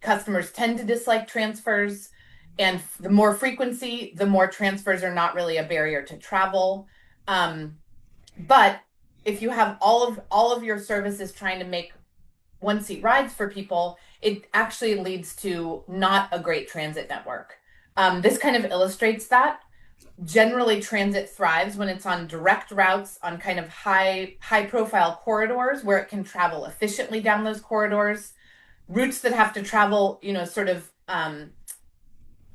Customers tend to dislike transfers, and the more frequency, the more transfers are not really a barrier to travel. But if you have all of your services trying to make one-seat rides for people, it actually leads to not a great transit network. This kind of illustrates that. Generally, transit thrives when it's on direct routes on kind of high profile corridors where it can travel efficiently down those corridors. Routes that have to travel, sort of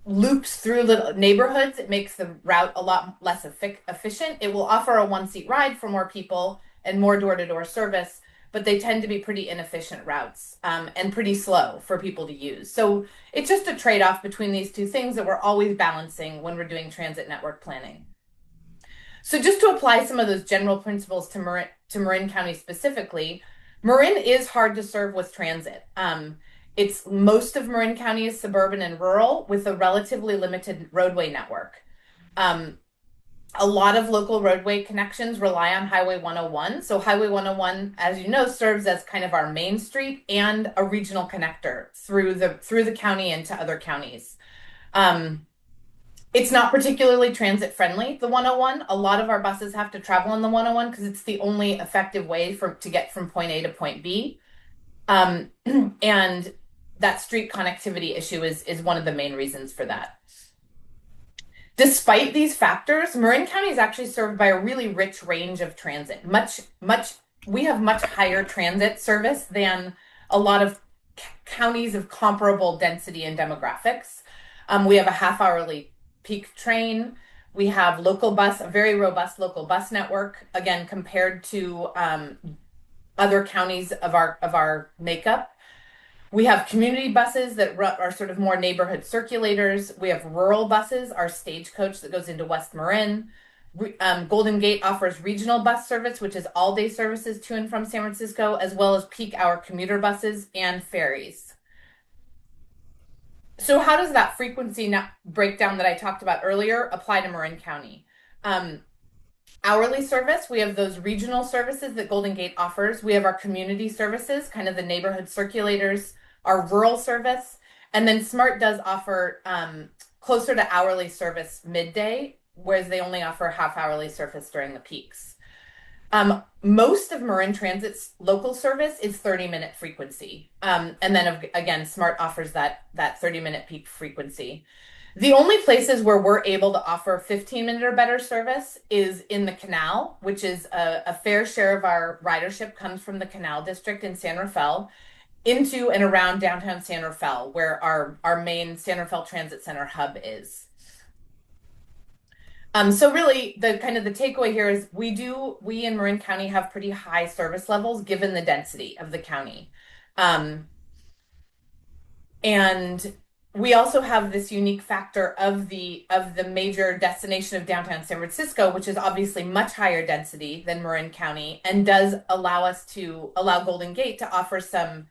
loops through little neighborhoods. It makes the route a lot less efficient. It will offer a one-seat ride for more people and more door-to-door service, but they tend to be pretty inefficient routes, and pretty slow for people to use. So it's just a trade-off between these two things that we're always balancing when we're doing transit network planning. So just to apply some of those general principles to Marin County specifically, Marin is hard to serve with transit. It's most of Marin County is suburban and rural with a relatively limited roadway network. A lot of local roadway connections rely on Highway 101. So Highway 101, as you know, serves as kind of our main street and a regional connector through the county and to other counties. It's not particularly transit friendly, the 101. A lot of our buses have to travel on the 101 because it's the only effective way to get from point A to point B. And that street connectivity issue is one of the main reasons for that. Despite these factors, Marin County is actually served by a really rich range of transit. We have much higher transit service than a lot of counties of comparable density and demographics. We have a half-hourly peak train. We have a very robust local bus network, again, compared to other counties of our makeup. We have community buses that are sort of more neighborhood circulators. We have rural buses, our stagecoach that goes into West Marin. Golden Gate offers regional bus service, which is all-day services to and from San Francisco, as well as peak-hour commuter buses and ferries. So how does that frequency breakdown that I talked about earlier apply to Marin County? Hourly service, we have those regional services that Golden Gate offers. We have our community services, kind of the neighborhood circulators, our rural service, and then SMART does offer closer to hourly service midday, whereas they only offer half-hourly service during the peaks. Most of Marin Transit's local service is 30-minute frequency. And then again, SMART offers that 30-minute peak frequency. The only places where we're able to offer 15-minute or better service is in the Canal, which is a fair share of our ridership comes from the Canal District in San Rafael into and around downtown San Rafael, where our main San Rafael Transit Center hub is. So really the takeaway here is we in Marin County have pretty high service levels given the density of the county. And we also have this unique factor of the major destination of downtown San Francisco, which is obviously much higher density than Marin County and does allow Golden Gate to offer some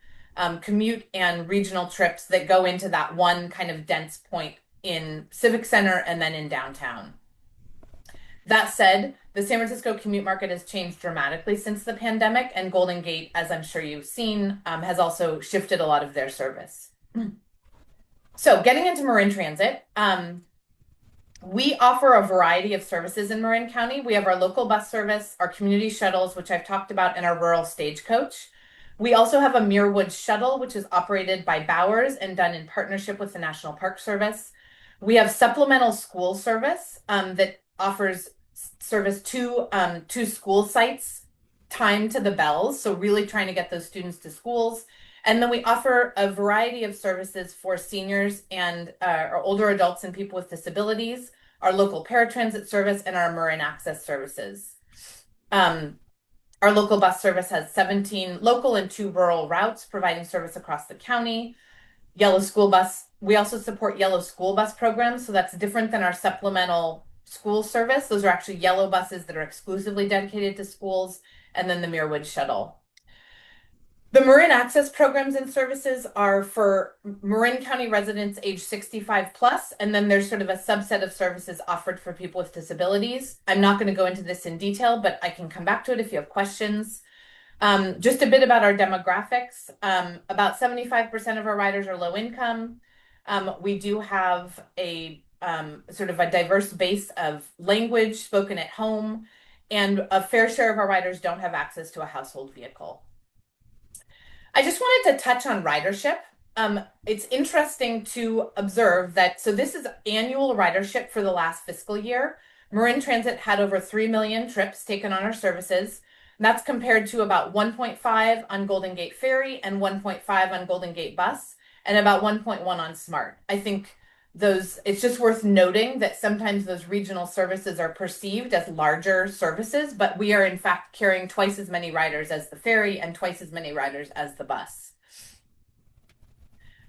commute and regional trips that go into that one kind of dense point in Civic Center and then in downtown. That said, the San Francisco commute market has changed dramatically since the pandemic, and Golden Gate, as I'm sure you've seen, has also shifted a lot of their service. So getting into Marin Transit, we offer a variety of services in Marin County. We have our local bus service, our community shuttles, which I've talked about, and our rural stagecoach. We also have a Muirwood shuttle, which is operated by Bowers and done in partnership with the National Park Service. We have supplemental school service that offers service to school sites timed to the bells, so really trying to get those students to schools. And then we offer a variety of services for seniors and or older adults and people with disabilities, our local paratransit service, and our Marin Access services. Our local bus service has 17 local and 2 rural routes providing service across the county. Yellow School Bus, we also support Yellow School Bus programs, so that's different than our supplemental school service. Those are actually yellow buses that are exclusively dedicated to schools, and then the Muirwood shuttle. The Marin Access programs and services are for Marin County residents age 65 plus, and then there's sort of a subset of services offered for people with disabilities. I'm not going to go into this in detail, but I can come back to it if you have questions. Just a bit about our demographics. About 75% of our riders are low income. We do have a sort of a diverse base of language spoken at home, and a fair share of our riders don't have access to a household vehicle. I just wanted to touch on ridership. It's interesting to observe that, so this is annual ridership for the last fiscal year. Marin Transit had over 3 million trips taken on our services. And that's compared to about 1.5 on Golden Gate Ferry and 1.5 on Golden Gate Bus, and about 1.1 on SMART. I think it's just worth noting that sometimes those regional services are perceived as larger services, but we are in fact carrying twice as many riders as the ferry and twice as many riders as the bus.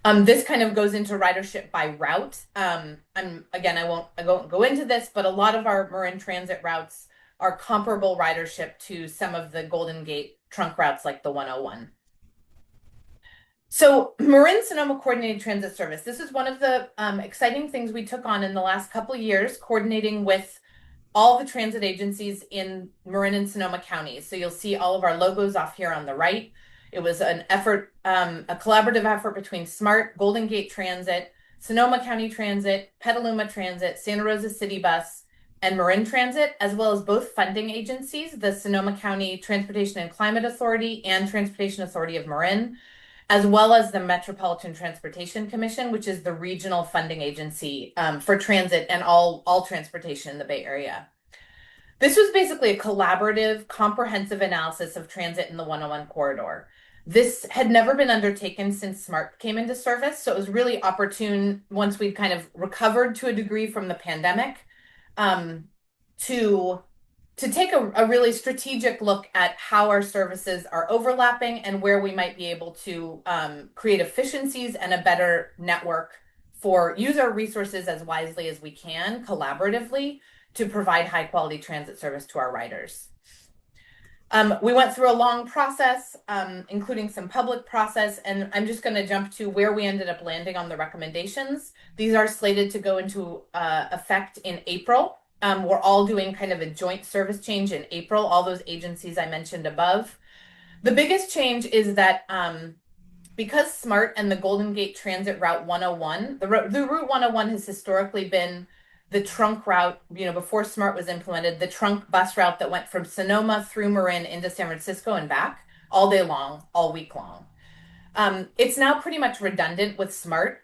This kind of goes into ridership by route. I won't go into this, but a lot of our Marin Transit routes are comparable ridership to some of the Golden Gate trunk routes like the 101. So Marin Sonoma Coordinated Transit Service. This is one of the exciting things we took on in the last couple of years, coordinating with all the transit agencies in Marin and Sonoma counties. So you'll see all of our logos off here on the right. It was an effort, a collaborative effort between SMART, Golden Gate Transit, Sonoma County Transit, Petaluma Transit, Santa Rosa City Bus, and Marin Transit, as well as both funding agencies, the Sonoma County Transportation and Climate Authority and Transportation Authority of Marin, as well as the Metropolitan Transportation Commission, which is the regional funding agency for transit and all transportation in the Bay Area. This was basically a collaborative, comprehensive analysis of transit in the 101 corridor. This had never been undertaken since SMART came into service, so it was really opportune once we'd kind of recovered to a degree from the pandemic to take a really strategic look at how our services are overlapping and where we might be able to create efficiencies and a better network for use our resources as wisely as we can collaboratively to provide high quality transit service to our riders. We went through a long process, including some public process, and I'm just going to jump to where we ended up landing on the recommendations. These are slated to go into effect in April. We're all doing kind of a joint service change in April, all those agencies I mentioned above. The biggest change is that because SMART and the Golden Gate Transit Route 101, the Route 101 has historically been the trunk route, before SMART was implemented, the trunk bus route that went from Sonoma through Marin into San Francisco and back all day long, all week long. It's now pretty much redundant with SMART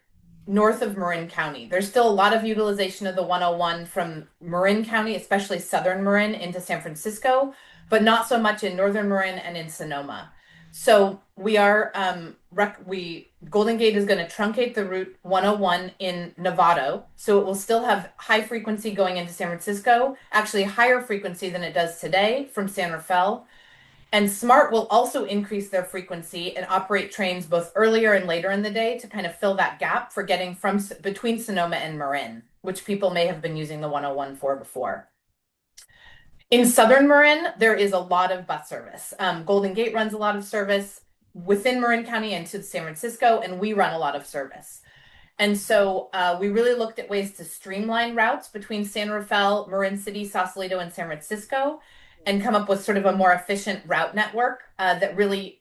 north of Marin County. There's still a lot of utilization of the 101 from Marin County, especially southern Marin into San Francisco, but not so much in northern Marin and in Sonoma. So we are, Golden Gate is going to truncate the Route 101 in Novato. So it will still have high frequency going into San Francisco, actually higher frequency than it does today from San Rafael. And SMART will also increase their frequency and operate trains both earlier and later in the day to kind of fill that gap for getting from between Sonoma and Marin, which people may have been using the 101 for before. In southern Marin, there is a lot of bus service. Golden Gate runs a lot of service within Marin County and to San Francisco, and we run a lot of service. And so we really looked at ways to streamline routes between San Rafael, Marin City, Sausalito, and San Francisco, and come up with sort of a more efficient route network that really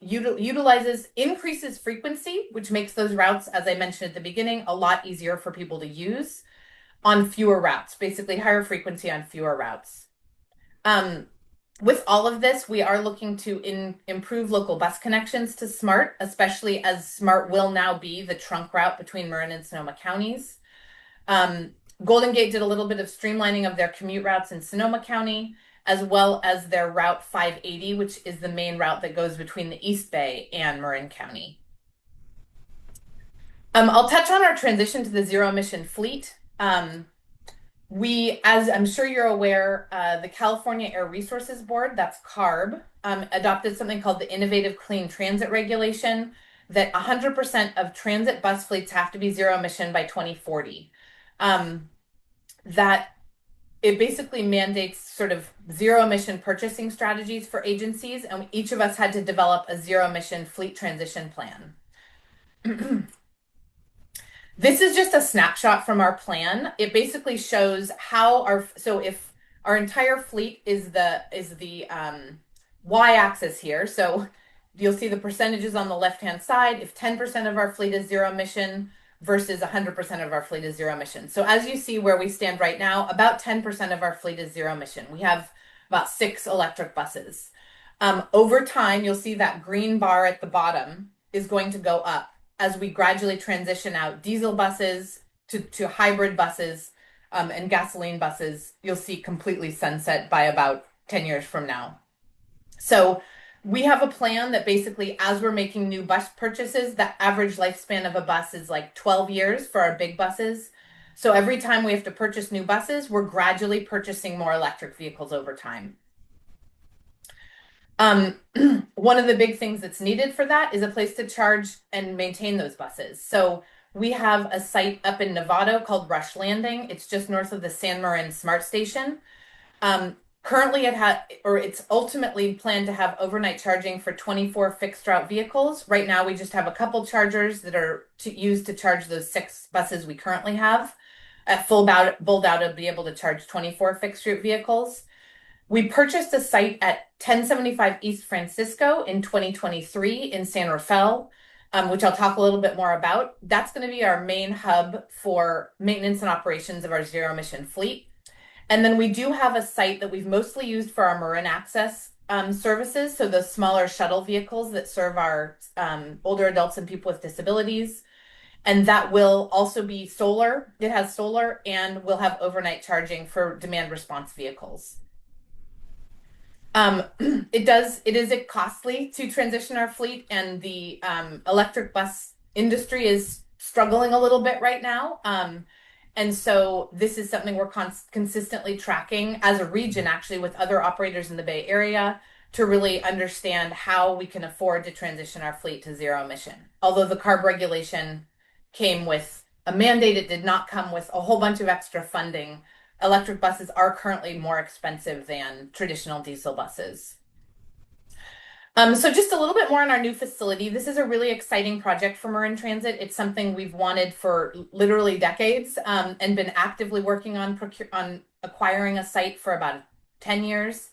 increases frequency, which makes those routes, as I mentioned at the beginning, a lot easier for people to use on fewer routes, basically higher frequency on fewer routes. With all of this, we are looking to improve local bus connections to SMART, especially as SMART will now be the trunk route between Marin and Sonoma counties. Golden Gate did a little bit of streamlining of their commute routes in Sonoma County, as well as their Route 580, which is the main route that goes between the East Bay and Marin County. I'll touch on our transition to the zero emission fleet. As I'm sure you're aware, the California Air Resources Board, that's CARB, adopted something called the Innovative Clean Transit Regulation, that 100% of transit bus fleets have to be zero emission by 2040. That it basically mandates sort of zero emission purchasing strategies for agencies, and each of us had to develop a zero emission fleet transition plan. This is just a snapshot from our plan. It basically shows how if our entire fleet is the y-axis here. So you'll see the percentages on the left-hand side. If 10% of our fleet is zero emission versus 100% of our fleet is zero emission. So as you see where we stand right now, about 10% of our fleet is zero emission. We have about 6 electric buses. Over time, you'll see that green bar at the bottom is going to go up as we gradually transition out diesel buses to hybrid buses and gasoline buses. You'll see completely sunset by about 10 years from now. So we have a plan that basically, as we're making new bus purchases, the average lifespan of a bus is like 12 years for our big buses. So every time we have to purchase new buses, we're gradually purchasing more electric vehicles over time. One of the big things that's needed for that is a place to charge and maintain those buses. So we have a site up in Novato called Rush Landing. It's just north of the San Marin Smart Station. Currently it's ultimately planned to have overnight charging for 24 fixed route vehicles. Right now, we just have a couple chargers that are used to charge those 6 buses we currently have. At full build out, it'll be able to charge 24 fixed route vehicles. We purchased a site at 1075 East Francisco in 2023 in San Rafael, which I'll talk a little bit more about. That's going to be our main hub for maintenance and operations of our zero emission fleet. And then we do have a site that we've mostly used for our Marin Access services. So the smaller shuttle vehicles that serve our older adults and people with disabilities. And that will also be solar. It has solar and will have overnight charging for demand response vehicles. It is costly to transition our fleet, and the electric bus industry is struggling a little bit right now. And so this is something we're consistently tracking as a region, actually, with other operators in the Bay Area to really understand how we can afford to transition our fleet to zero emission. Although the CARB regulation came with a mandate, it did not come with a whole bunch of extra funding. Electric buses are currently more expensive than traditional diesel buses. So just a little bit more on our new facility. This is a really exciting project for Marin Transit. It's something we've wanted for literally decades and been actively working on acquiring a site for about 10 years.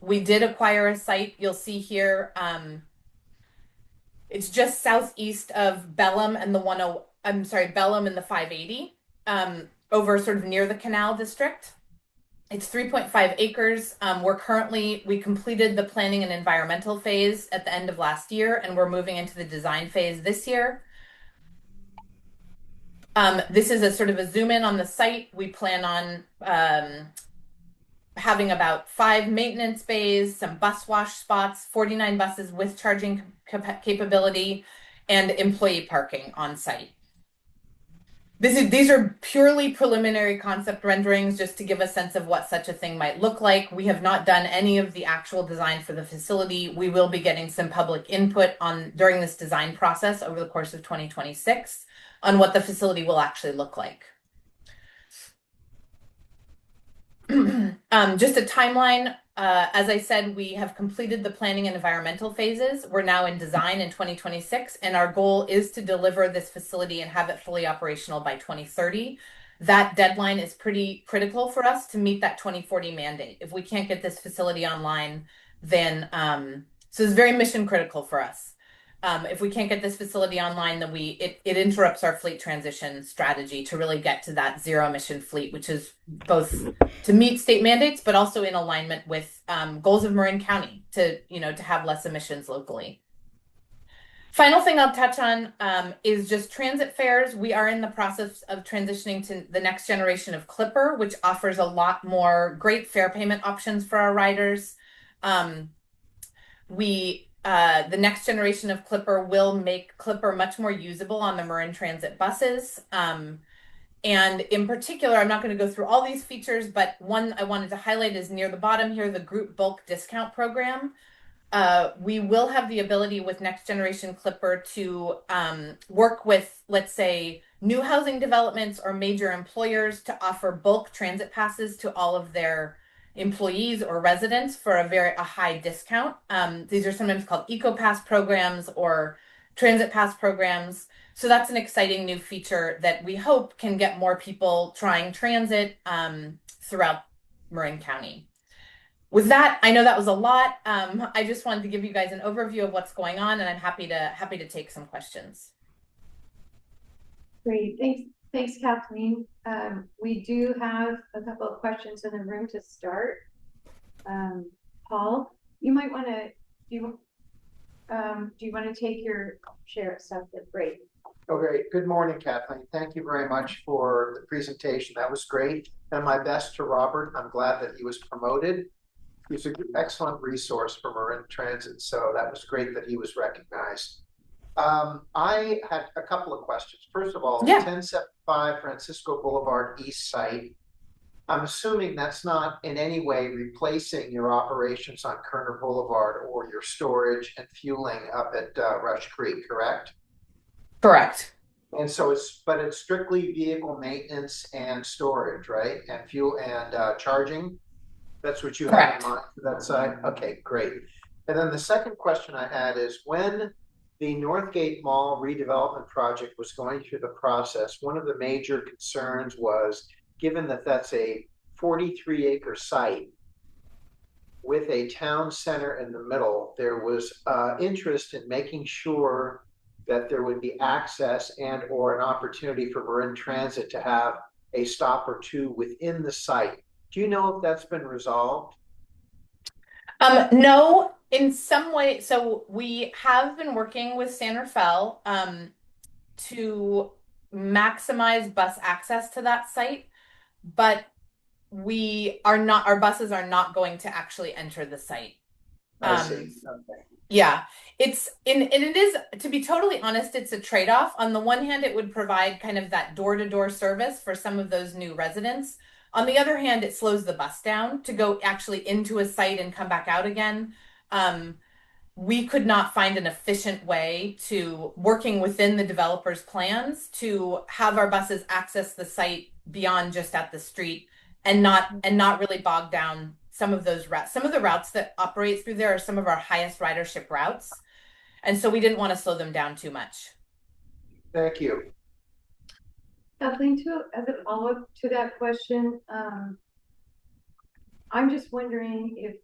We did acquire a site. You'll see here. It's just southeast of Belém and Belém and the 580, over sort of near the Canal District. It's 3.5 acres. We completed the planning and environmental phase at the end of last year, and we're moving into the design phase this year. This is a sort of a zoom in on the site. We plan on having about 5 maintenance bays, some bus wash spots, 49 buses with charging capability, and employee parking on site. These are purely preliminary concept renderings just to give a sense of what such a thing might look like. We have not done any of the actual design for the facility. We will be getting some public input during this design process over the course of 2026 on what the facility will actually look like. Just a timeline. As I said, we have completed the planning and environmental phases. We're now in design in 2026, and our goal is to deliver this facility and have it fully operational by 2030. That deadline is pretty critical for us to meet that 2040 mandate. If we can't get this facility online, then so it's very mission critical for us. If we can't get this facility online, then it interrupts our fleet transition strategy to really get to that zero emission fleet, which is both to meet state mandates, but also in alignment with goals of Marin County to have less emissions locally. Final thing I'll touch on is just transit fares. We are in the process of transitioning to the next generation of Clipper, which offers a lot more great fare payment options for our riders. The next generation of Clipper will make Clipper much more usable on the Marin Transit buses. And in particular, I'm not going to go through all these features, but one I wanted to highlight is near the bottom here, the group bulk discount program. We will have the ability with next generation Clipper to work with, let's say, new housing developments or major employers to offer bulk transit passes to all of their employees or residents for a high discount. These are sometimes called EcoPass programs or Transit Pass programs. So that's an exciting new feature that we hope can get more people trying transit throughout Marin County. With that, I know that was a lot. I just wanted to give you guys an overview of what's going on, and I'm happy to take some questions. Great, thanks, Kathleen. We do have a couple of questions in the room to start. Paul, you might want to, do you want to take your share of stuff? That's great. Oh, great. Good morning, Kathleen. Thank you very much for the presentation. That was great. And my best to Robert. I'm glad that he was promoted. He's an excellent resource for Marin Transit. So that was great that he was recognized. I had a couple of questions. First of all, the Yeah. 1075 Francisco Boulevard East site, I'm assuming that's not in any way replacing your operations on Kerner Boulevard or your storage and fueling up at Rush Creek, correct? Correct. And so but it's strictly vehicle maintenance and storage, right? And fuel and charging. That's what you have in Correct. mind for that side? Okay, great. And then the second question I had is when the Northgate Mall redevelopment project was going through the process, one of the major concerns was, given that that's a 43-acre site with a town center in the middle, there was interest in making sure that there would be access and or an opportunity for Marin Transit to have a stop or two within the site. Do you know if that's been resolved? No, in some way. So we have been working with San Rafael to maximize bus access to that site, but our buses are not going to actually enter the site. I see. Um, Okay. yeah, and it is, to be totally honest, it's a trade-off. On the one hand, it would provide kind of that door-to-door service for some of those new residents. On the other hand, it slows the bus down to go actually into a site and come back out again. Um, we could not find an efficient way to working within the developer's plans to have our buses access the site beyond just at the street and not really bog down some of those routes. Some of the routes that operate through there are some of our highest ridership routes. And so we didn't want to slow them down too much. Thank you. Kathleen, as a follow-up to that question, I'm just wondering if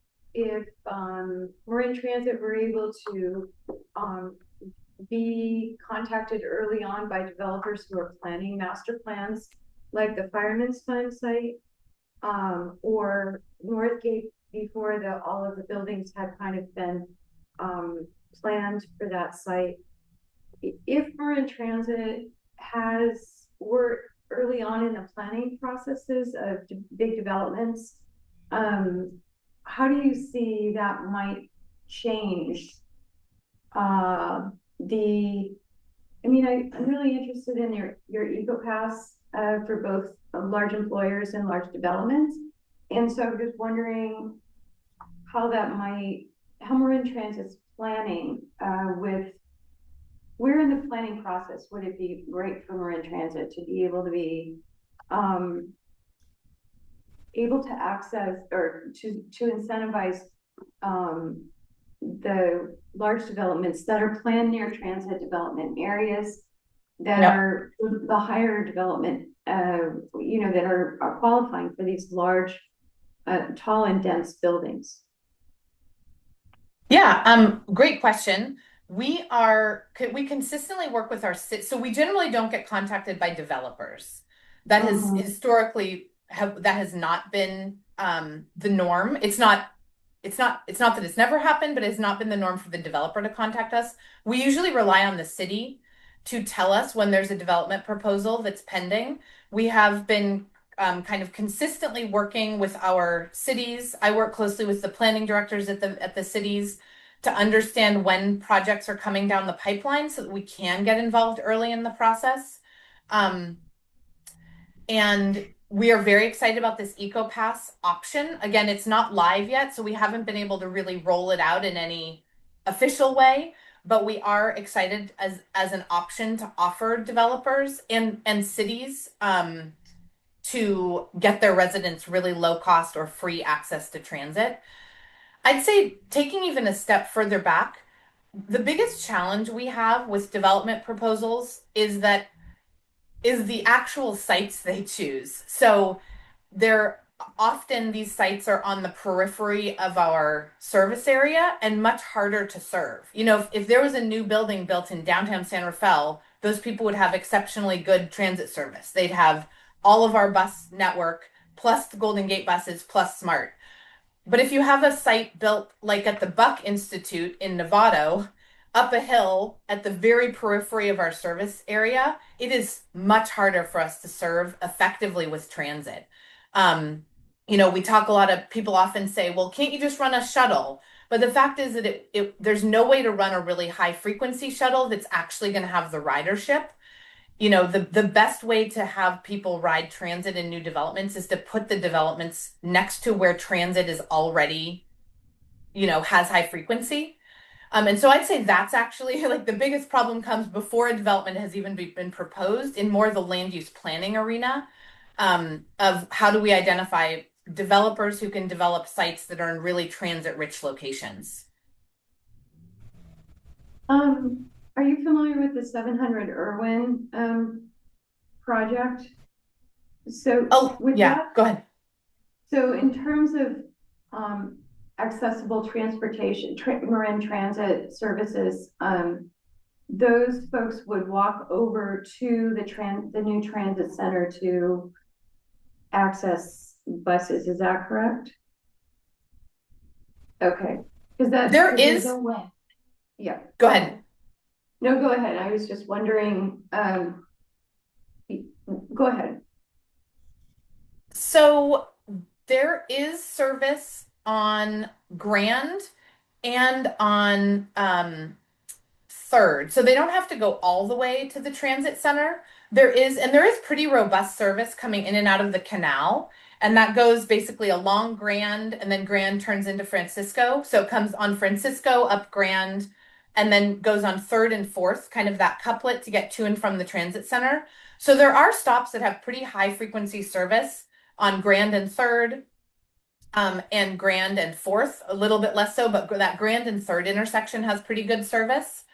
Marin Transit were able to be contacted early on by developers who are planning master plans, like the Fireman's Fund site, or Northgate before all of the buildings had kind of been planned for that site. If Marin Transit were early on in the planning processes of big developments, how do you see that might change I'm really interested in your EcoPass for both large employers and large developments. And so I'm just wondering how Marin Transit's planning where in the planning process would it be great for Marin Transit to be able to be able to access or to incentivize the large developments that are planned near transit development areas that are the higher development, that are qualifying for these large, tall and dense buildings? Yeah, great question. We consistently work with our city, so we generally don't get contacted by developers. That has historically that has not been the norm. It's not that it's never happened, but it's not been the norm for the developer to contact us. We usually rely on the city to tell us when there's a development proposal that's pending. We have been kind of consistently working with our cities. I work closely with the planning directors at the cities to understand when projects are coming down the pipeline so that we can get involved early in the process. And we are very excited about this EcoPass option. Again, it's not live yet, so we haven't been able to really roll it out in any official way, but we are excited as an option to offer developers and cities to get their residents really low cost or free access to transit. I'd say taking even a step further back, the biggest challenge we have with development proposals is the actual sites they choose. So these sites are on the periphery of our service area and much harder to serve. If there was a new building built in downtown San Rafael, those people would have exceptionally good transit service. They'd have all of our bus network plus the Golden Gate buses plus SMART. But if you have a site built like at the Buck Institute in Novato, up a hill at the very periphery of our service area, it is much harder for us to serve effectively with transit. We talk a lot of people often say, well, can't you just run a shuttle? But the fact is that there's no way to run a really high frequency shuttle that's actually going to have the ridership. The best way to have people ride transit in new developments is to put the developments next to where transit is already, has high frequency. And so I'd say that's actually like the biggest problem comes before a development has even been proposed in more the land use planning arena, of how do we identify developers who can develop sites that are in really transit rich locations. Are you familiar with the 700 Irwin project? So with yeah, that, go ahead. so in terms of accessible transportation, Marin Transit services, those folks would walk over to the new transit center to access buses. Is that correct? Okay, because There is. no way. Yeah. Go ahead. No, go ahead. I was just wondering. Go ahead. So there is service on Grand and on Third. So they don't have to go all the way to the transit center. There is pretty robust service coming in and out of the canal. And that goes basically along Grand, and then Grand turns into Francisco. So it comes on Francisco, up Grand, and then goes on Third and Fourth, kind of that couplet to get to and from the transit center. So there are stops that have pretty high frequency service on Grand and Third, and Grand and Fourth, a little bit less so, but that Grand and Third intersection has pretty good service.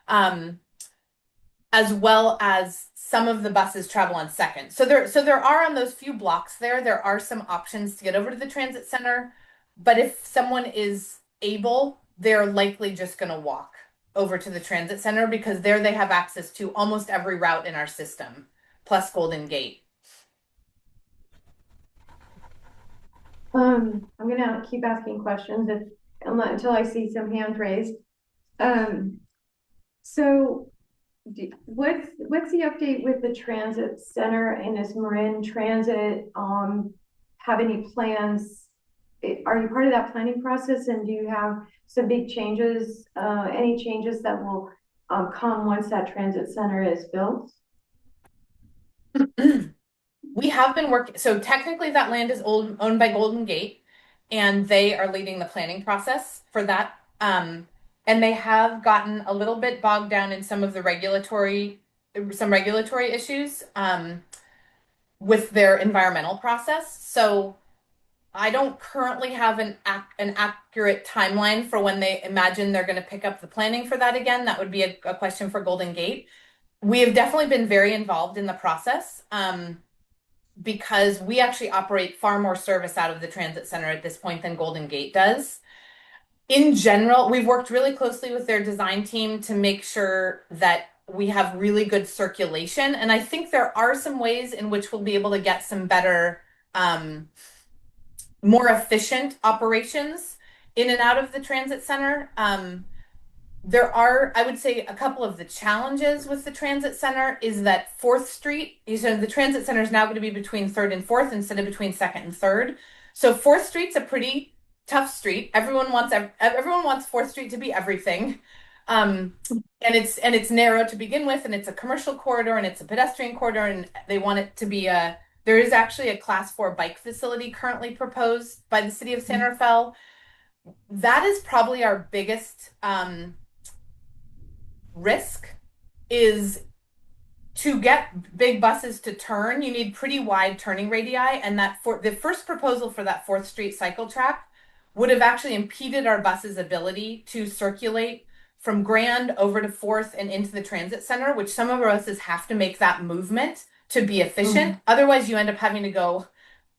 As well as some of the buses travel on Second. So there are on those few blocks there are some options to get over to the transit center, but if someone is able, they're likely just going to walk over to the transit center because there they have access to almost every route in our system, plus Golden Gate. I'm gonna keep asking questions until I see some hands raised. So what's the update with the transit center, and is Marin Transit have any plans? Are you part of that planning process, and do you have some big changes, any changes that will come once that transit center is built? We have been working, so technically that land is owned by Golden Gate, and they are leading the planning process for that. And they have gotten a little bit bogged down in some regulatory issues with their environmental process. So I don't currently have an accurate timeline for when they imagine they're going to pick up the planning for that again. That would be a question for Golden Gate. We have definitely been very involved in the process. Because we actually operate far more service out of the transit center at this point than Golden Gate does. In general, we've worked really closely with their design team to make sure that we have really good circulation. And I think there are some ways in which we'll be able to get some better, more efficient operations in and out of the transit center. There are, I would say, a couple of the challenges with the transit center is that 4th Street, so the transit center is now going to be between 3rd and 4th instead of between 2nd and 3rd. So 4th Street's a pretty tough street. Everyone wants 4th Street to be everything. And it's narrow to begin with, and it's a commercial corridor, and it's a pedestrian corridor, and they want it to be there is actually a class 4 bike facility currently proposed by the city of San Rafael. That is probably our biggest risk, is to get big buses to turn, you need pretty wide turning radii, and that for the first proposal for that 4th Street cycle track would have actually impeded our buses' ability to circulate from Grand over to 4th and into the transit center, which some of our buses have to make that movement to be efficient. Otherwise, you end up having to go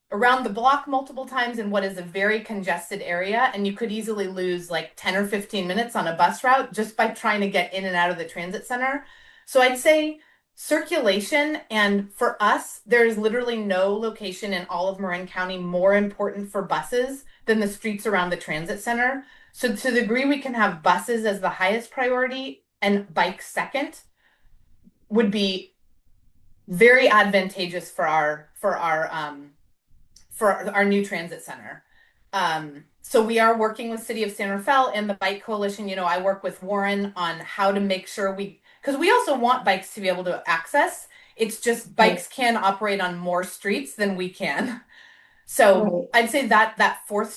around the block multiple times in what is a very congested area, and you could easily lose like 10 or 15 minutes on a bus route just by trying to get in and out of the transit center. So I'd say circulation, and for us, there's literally no location in all of Marin County more important for buses than the streets around the transit center. So to the degree we can have buses as the highest priority and bikes second would be very advantageous for our new transit center. So we are working with City of San Rafael and the Bike Coalition. I work with Warren on how to make sure because we also want bikes to be able to access. It's just bikes can operate on more streets than we can. So Right. I'd say that Fourth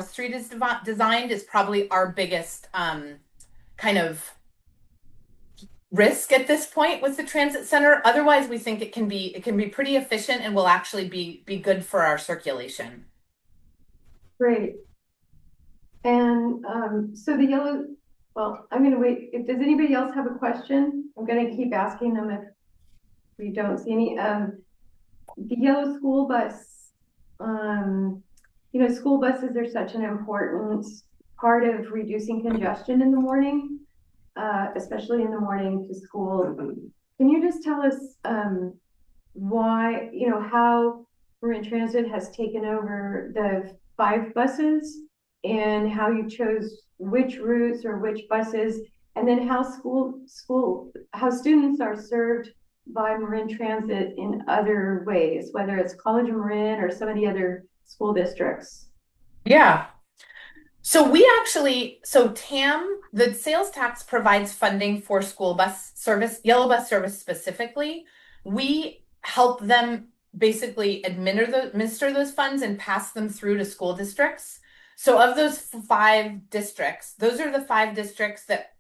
Street is designed is probably our biggest kind of risk at this point with the transit center. Otherwise, we think it can be pretty efficient and will actually be good for our circulation. Great. And so I'm going to wait. Does anybody else have a question? I'm going to keep asking them if we don't see any. The yellow school bus, school buses are such an important part of reducing congestion in the morning, especially in the morning to school. Can you just tell us why, how Marin Transit has taken over the 5 buses and how you chose which routes or which buses, and then how how students are served by Marin Transit in other ways, whether it's College of Marin or some of the other school districts? Yeah. So TAM, the sales tax provides funding for school bus service, yellow bus service specifically. We help them basically administer those funds and pass them through to school districts. So of those 5 districts, those are the 5 districts that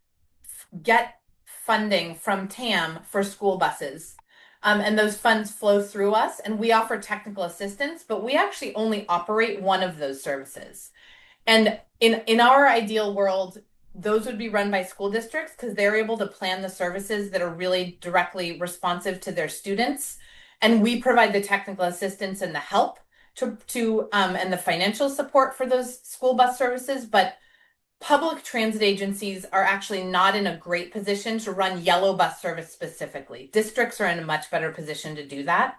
get funding from TAM for school buses. And those funds flow through us, and we offer technical assistance, but we actually only operate one of those services. And in our ideal world, those would be run by school districts because they're able to plan the services that are really directly responsive to their students. And we provide the technical assistance and the help and the financial support for those school bus services. But public transit agencies are actually not in a great position to run yellow bus service specifically. Districts are in a much better position to do that.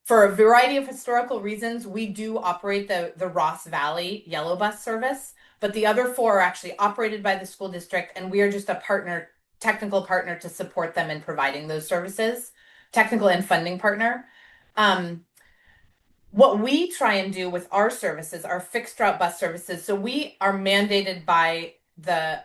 For a variety of historical reasons, we do operate the Ross Valley yellow bus service, but the other 4 are actually operated by the school district, and we are just a technical partner to support them in providing those services, technical and funding partner. What we try and do with our services, our fixed route bus services, so we are mandated by the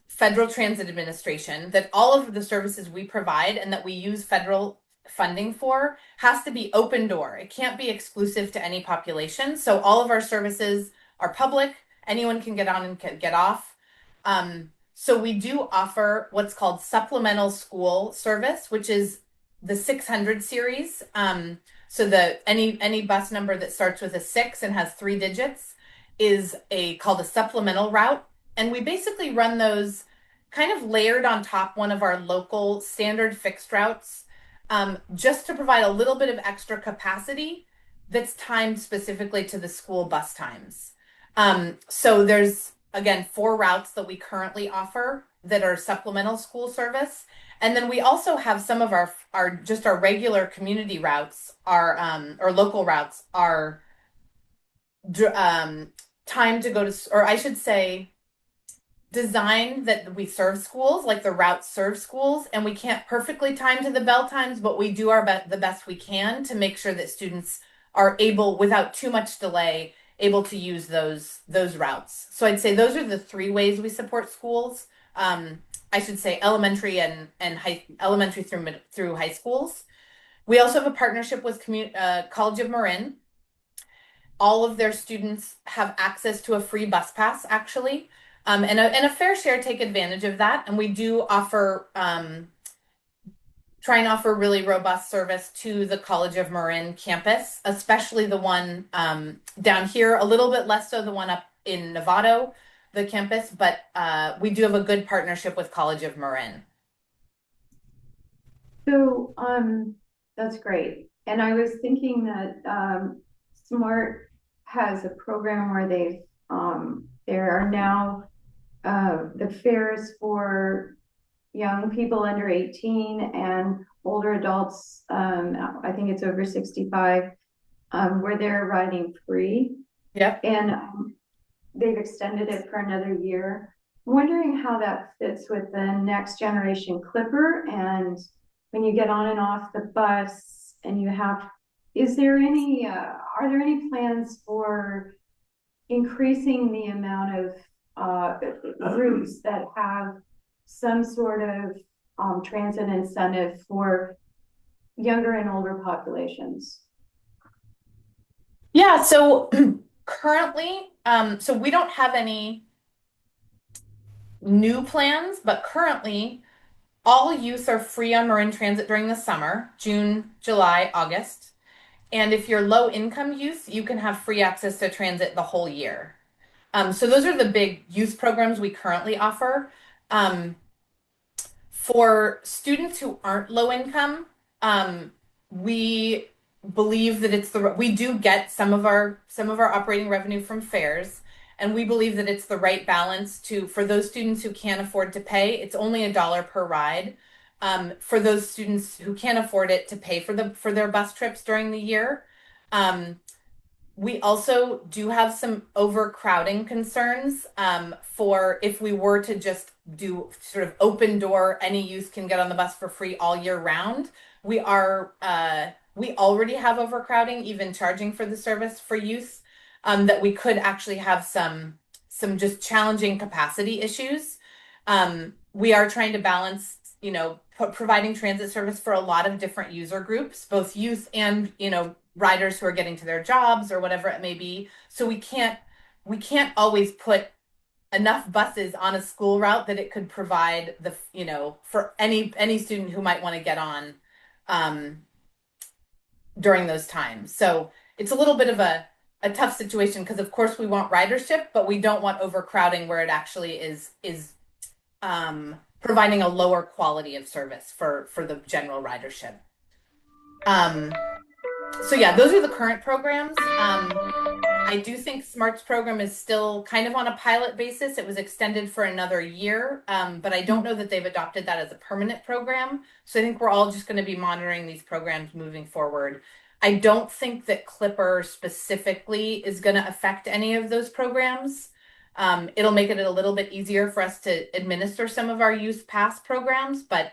Federal Transit Administration that all of the services we provide and that we use federal funding for has to be open door. It can't be exclusive to any population. So all of our services are public. Anyone can get on and get off. So we do offer what's called supplemental school service, which is the 600 series. So any bus number that starts with a 6 and has 3 digits is called a supplemental route. And we basically run those kind of layered on top one of our local standard fixed routes, just to provide a little bit of extra capacity that's timed specifically to the school bus times. So there's, again, 4 routes that we currently offer that are supplemental school service. And then we also have some of our regular community routes, or local routes are timed to go to, or I should say, designed that we serve schools, like the routes serve schools, and we can't perfectly time to the bell times, but we do the best we can to make sure that students are able, without too much delay, able to use those routes. So I'd say those are the 3 ways we support schools. I should say elementary and elementary through high schools. We also have a partnership with College of Marin. All of their students have access to a free bus pass, actually. And a fair share take advantage of that. And we do try and offer really robust service to the College of Marin campus, especially the one down here, a little bit less so the one up in Novato, the campus, but we do have a good partnership with College of Marin. So that's great. And I was thinking that SMART has a program where there are now the fares for young people under 18 and older adults, I think it's over 65, where they're riding free. Yep. And they've extended it for another year. I'm wondering how that fits with the next generation Clipper, and when you get on and off the bus and are there any plans for increasing the amount of routes that have some sort of transit incentive for younger and older populations? Yeah, so currently, so we don't have any new plans, but currently all youth are free on Marin Transit during the summer, June, July, August. And if you're low income youth, you can have free access to transit the whole year. So those are the big youth programs we currently offer. Um, for students who aren't low income, we believe that we do get some of our operating revenue from fares, and we believe that it's the right balance for those students who can't afford to pay. It's only $1 per ride. For those students who can't afford it to pay for their bus trips during the year. We also do have some overcrowding concerns for if we were to just do sort of open door, any youth can get on the bus for free all year round. We already have overcrowding, even charging for the service for youth, that we could actually have some just challenging capacity issues. We are trying to balance, providing transit service for a lot of different user groups, both youth and, riders who are getting to their jobs or whatever it may be. So we can't always put enough buses on a school route that it could provide for any student who might want to get on during those times. So it's a little bit of a tough situation because of course we want ridership, but we don't want overcrowding where it actually is providing a lower quality of service for the general ridership. So yeah, those are the current programs. I do think SMART's program is still kind of on a pilot basis. It was extended for another year, but I don't know that they've adopted that as a permanent program. So I think we're all just going to be monitoring these programs moving forward. I don't think that Clipper specifically is going to affect any of those programs. It'll make it a little bit easier for us to administer some of our youth pass programs, but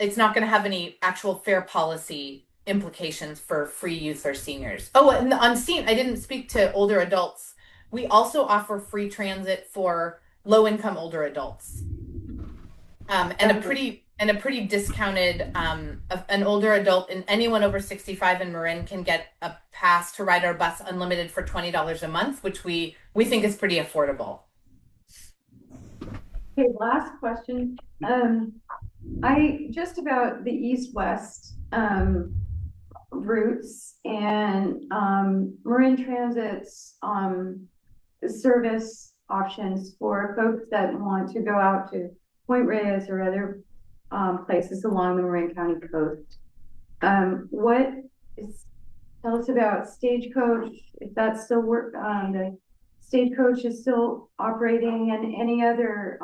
it's not going to have any actual fare policy implications for free youth or seniors. Oh, and I didn't speak to older adults. We also offer free transit for low income older adults. And a pretty discounted an older adult and anyone over 65 in Marin can get a pass to ride our bus unlimited for $20 a month, which we think is pretty affordable. Okay, last question. Just about the east-west routes and Marin Transit's service options for folks that want to go out to Point Reyes or other places along the Marin County coast. Tell us about Stagecoach, if that's still the Stagecoach is still operating, and any other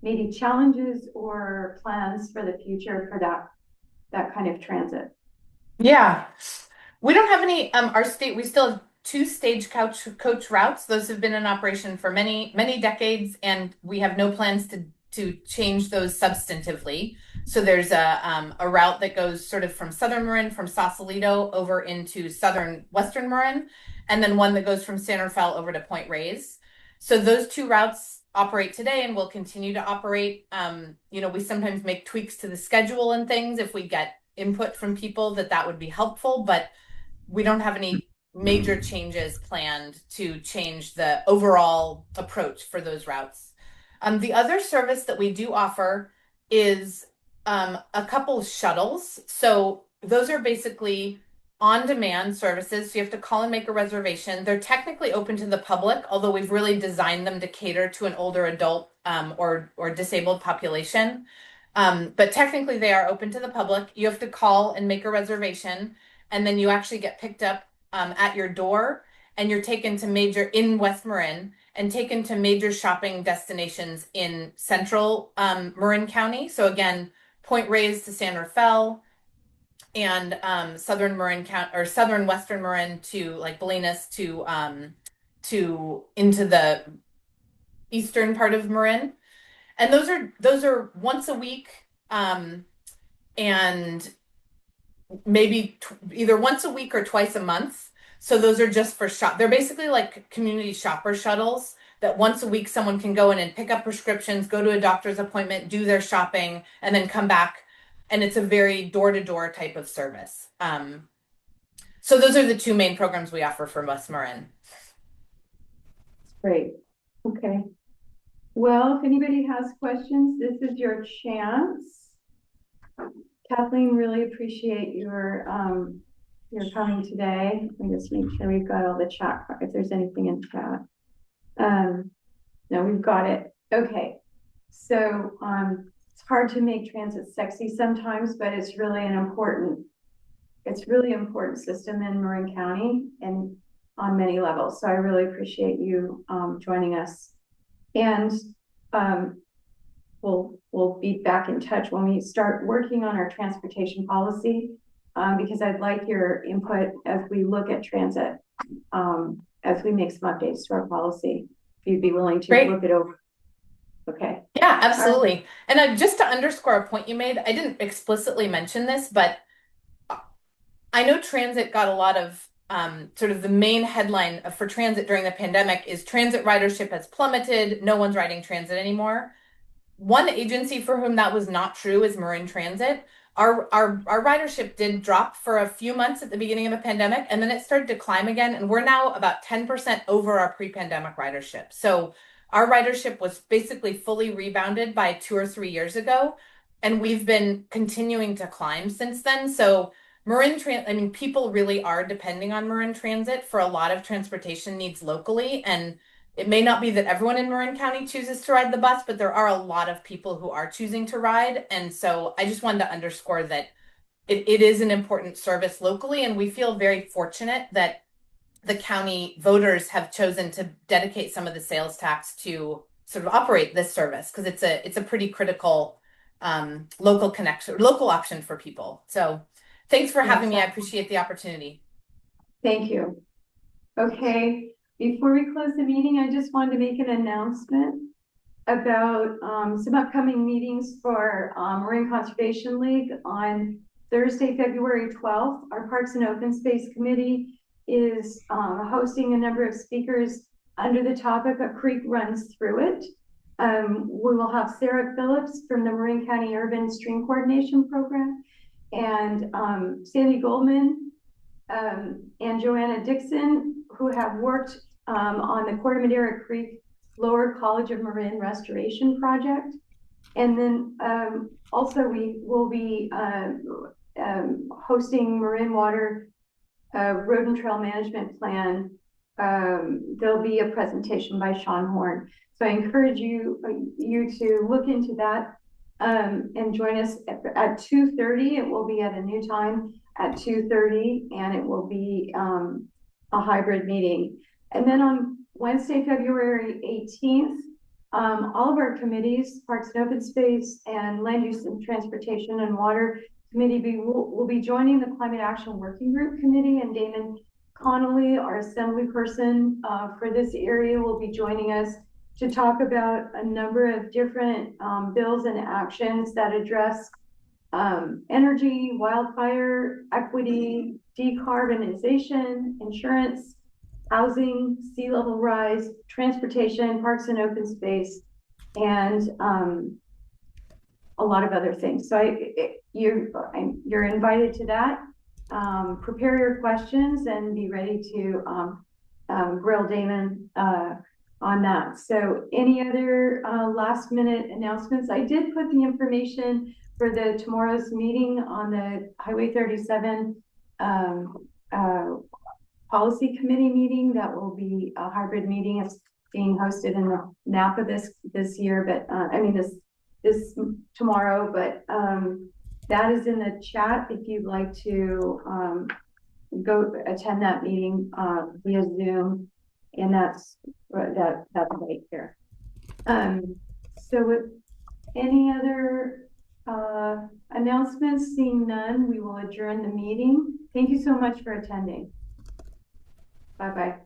maybe challenges or plans for the future for that kind of transit. Yeah, we don't have any. We still have two coach routes. Those have been in operation for many decades, and we have no plans to change those substantively. So there's a route that goes sort of from southern Marin, from Sausalito over into southern western Marin, and then one that goes from San Rafael over to Point Reyes. So those two routes operate today and will continue to operate. We sometimes make tweaks to the schedule and things if we get input from people that would be helpful, but we don't have any major changes planned to change the overall approach for those routes. The other service that we do offer is a couple of shuttles. So those are basically on-demand services. So you have to call and make a reservation. They're technically open to the public, although we've really designed them to cater to an older adult or disabled population. But technically they are open to the public. You have to call and make a reservation, and then you actually get picked up at your door, and you're taken to in West Marin and taken to major shopping destinations in central Marin County. So again, Point Reyes to San Rafael, and southern Marin County or southern western Marin to like Bolinas to into the eastern part of Marin. And those are once a week, and maybe either once a week or twice a month. So those are just for shop. They're basically like community shopper shuttles that once a week someone can go in and pick up prescriptions, go to a doctor's appointment, do their shopping, and then come back. And it's a very door-to-door type of service. So those are the two main programs we offer for West Marin. Great. Okay. Well, if anybody has questions, this is your chance. Kathleen, really appreciate your coming today. Let me just make sure we've got all the chat, if there's anything in chat. No, we've got it. Okay. So it's hard to make transit sexy sometimes, but it's really important system in Marin County and on many levels. So I really appreciate you joining us. And we'll be back in touch when we start working on our transportation policy, because I'd like your input as we look at transit, as we make some updates to our policy. If you'd be willing to look it over. Okay. Yeah, absolutely. And just to underscore a point you made, I didn't explicitly mention this, but I know transit got a lot of sort of the main headline for transit during the pandemic is transit ridership has plummeted. No one's riding transit anymore. One agency for whom that was not true is Marin Transit. Our ridership did drop for a few months at the beginning of the pandemic, and then it started to climb again. And we're now about 10% over our pre-pandemic ridership. So our ridership was basically fully rebounded by 2 or 3 years ago, and we've been continuing to climb since then. So people really are depending on Marin Transit for a lot of transportation needs locally. And it may not be that everyone in Marin County chooses to ride the bus, but there are a lot of people who are choosing to ride. And so I just wanted to underscore that it is an important service locally. And we feel very fortunate that the county voters have chosen to dedicate some of the sales tax to sort of operate this service, because it's a pretty critical local option for people. So thanks for having me. I appreciate the opportunity. Thank you. Okay. Before we close the meeting, I just wanted to make an announcement about some upcoming meetings for Marine Conservation League. On Thursday, February 12th, our Parks and Open Space Committee is hosting a number of speakers under the topic "A Creek Runs Through It." We will have Sarah Phillips from the Marin County Urban Stream Coordination Program, and Sandy Goldman and Joanna Dixon, who have worked on the Corte Madera Creek Lower College of Marin Restoration Project. And then also we will be hosting Marin Water Road and Trail Management Plan. There'll be a presentation by Sean Horn. So I encourage you to look into that and join us at 2:30. It will be at a new time at 2:30, and it will be a hybrid meeting. And then on Wednesday, February 18th, all of our committees, Parks and Open Space and Land Use and Transportation and Water Committee, will be joining the Climate Action Working Group Committee, and Damon Connolly, our assembly person for this area, will be joining us to talk about a number of different bills and actions that address energy, wildfire, equity, decarbonization, insurance, housing, sea level rise, transportation, parks and open space, and a lot of other things. So you're invited to that. Prepare your questions and be ready to grill Damon on that. So any other last minute announcements? I did put the information for tomorrow's meeting on the Highway 37 Policy Committee meeting. That will be a hybrid meeting. It's being hosted in the Napa this year, but this tomorrow, but that is in the chat if you'd like to go attend that meeting via Zoom, and that's right here. So with any other announcements, seeing none, we will adjourn the meeting. Thank you so much for attending. Bye-bye.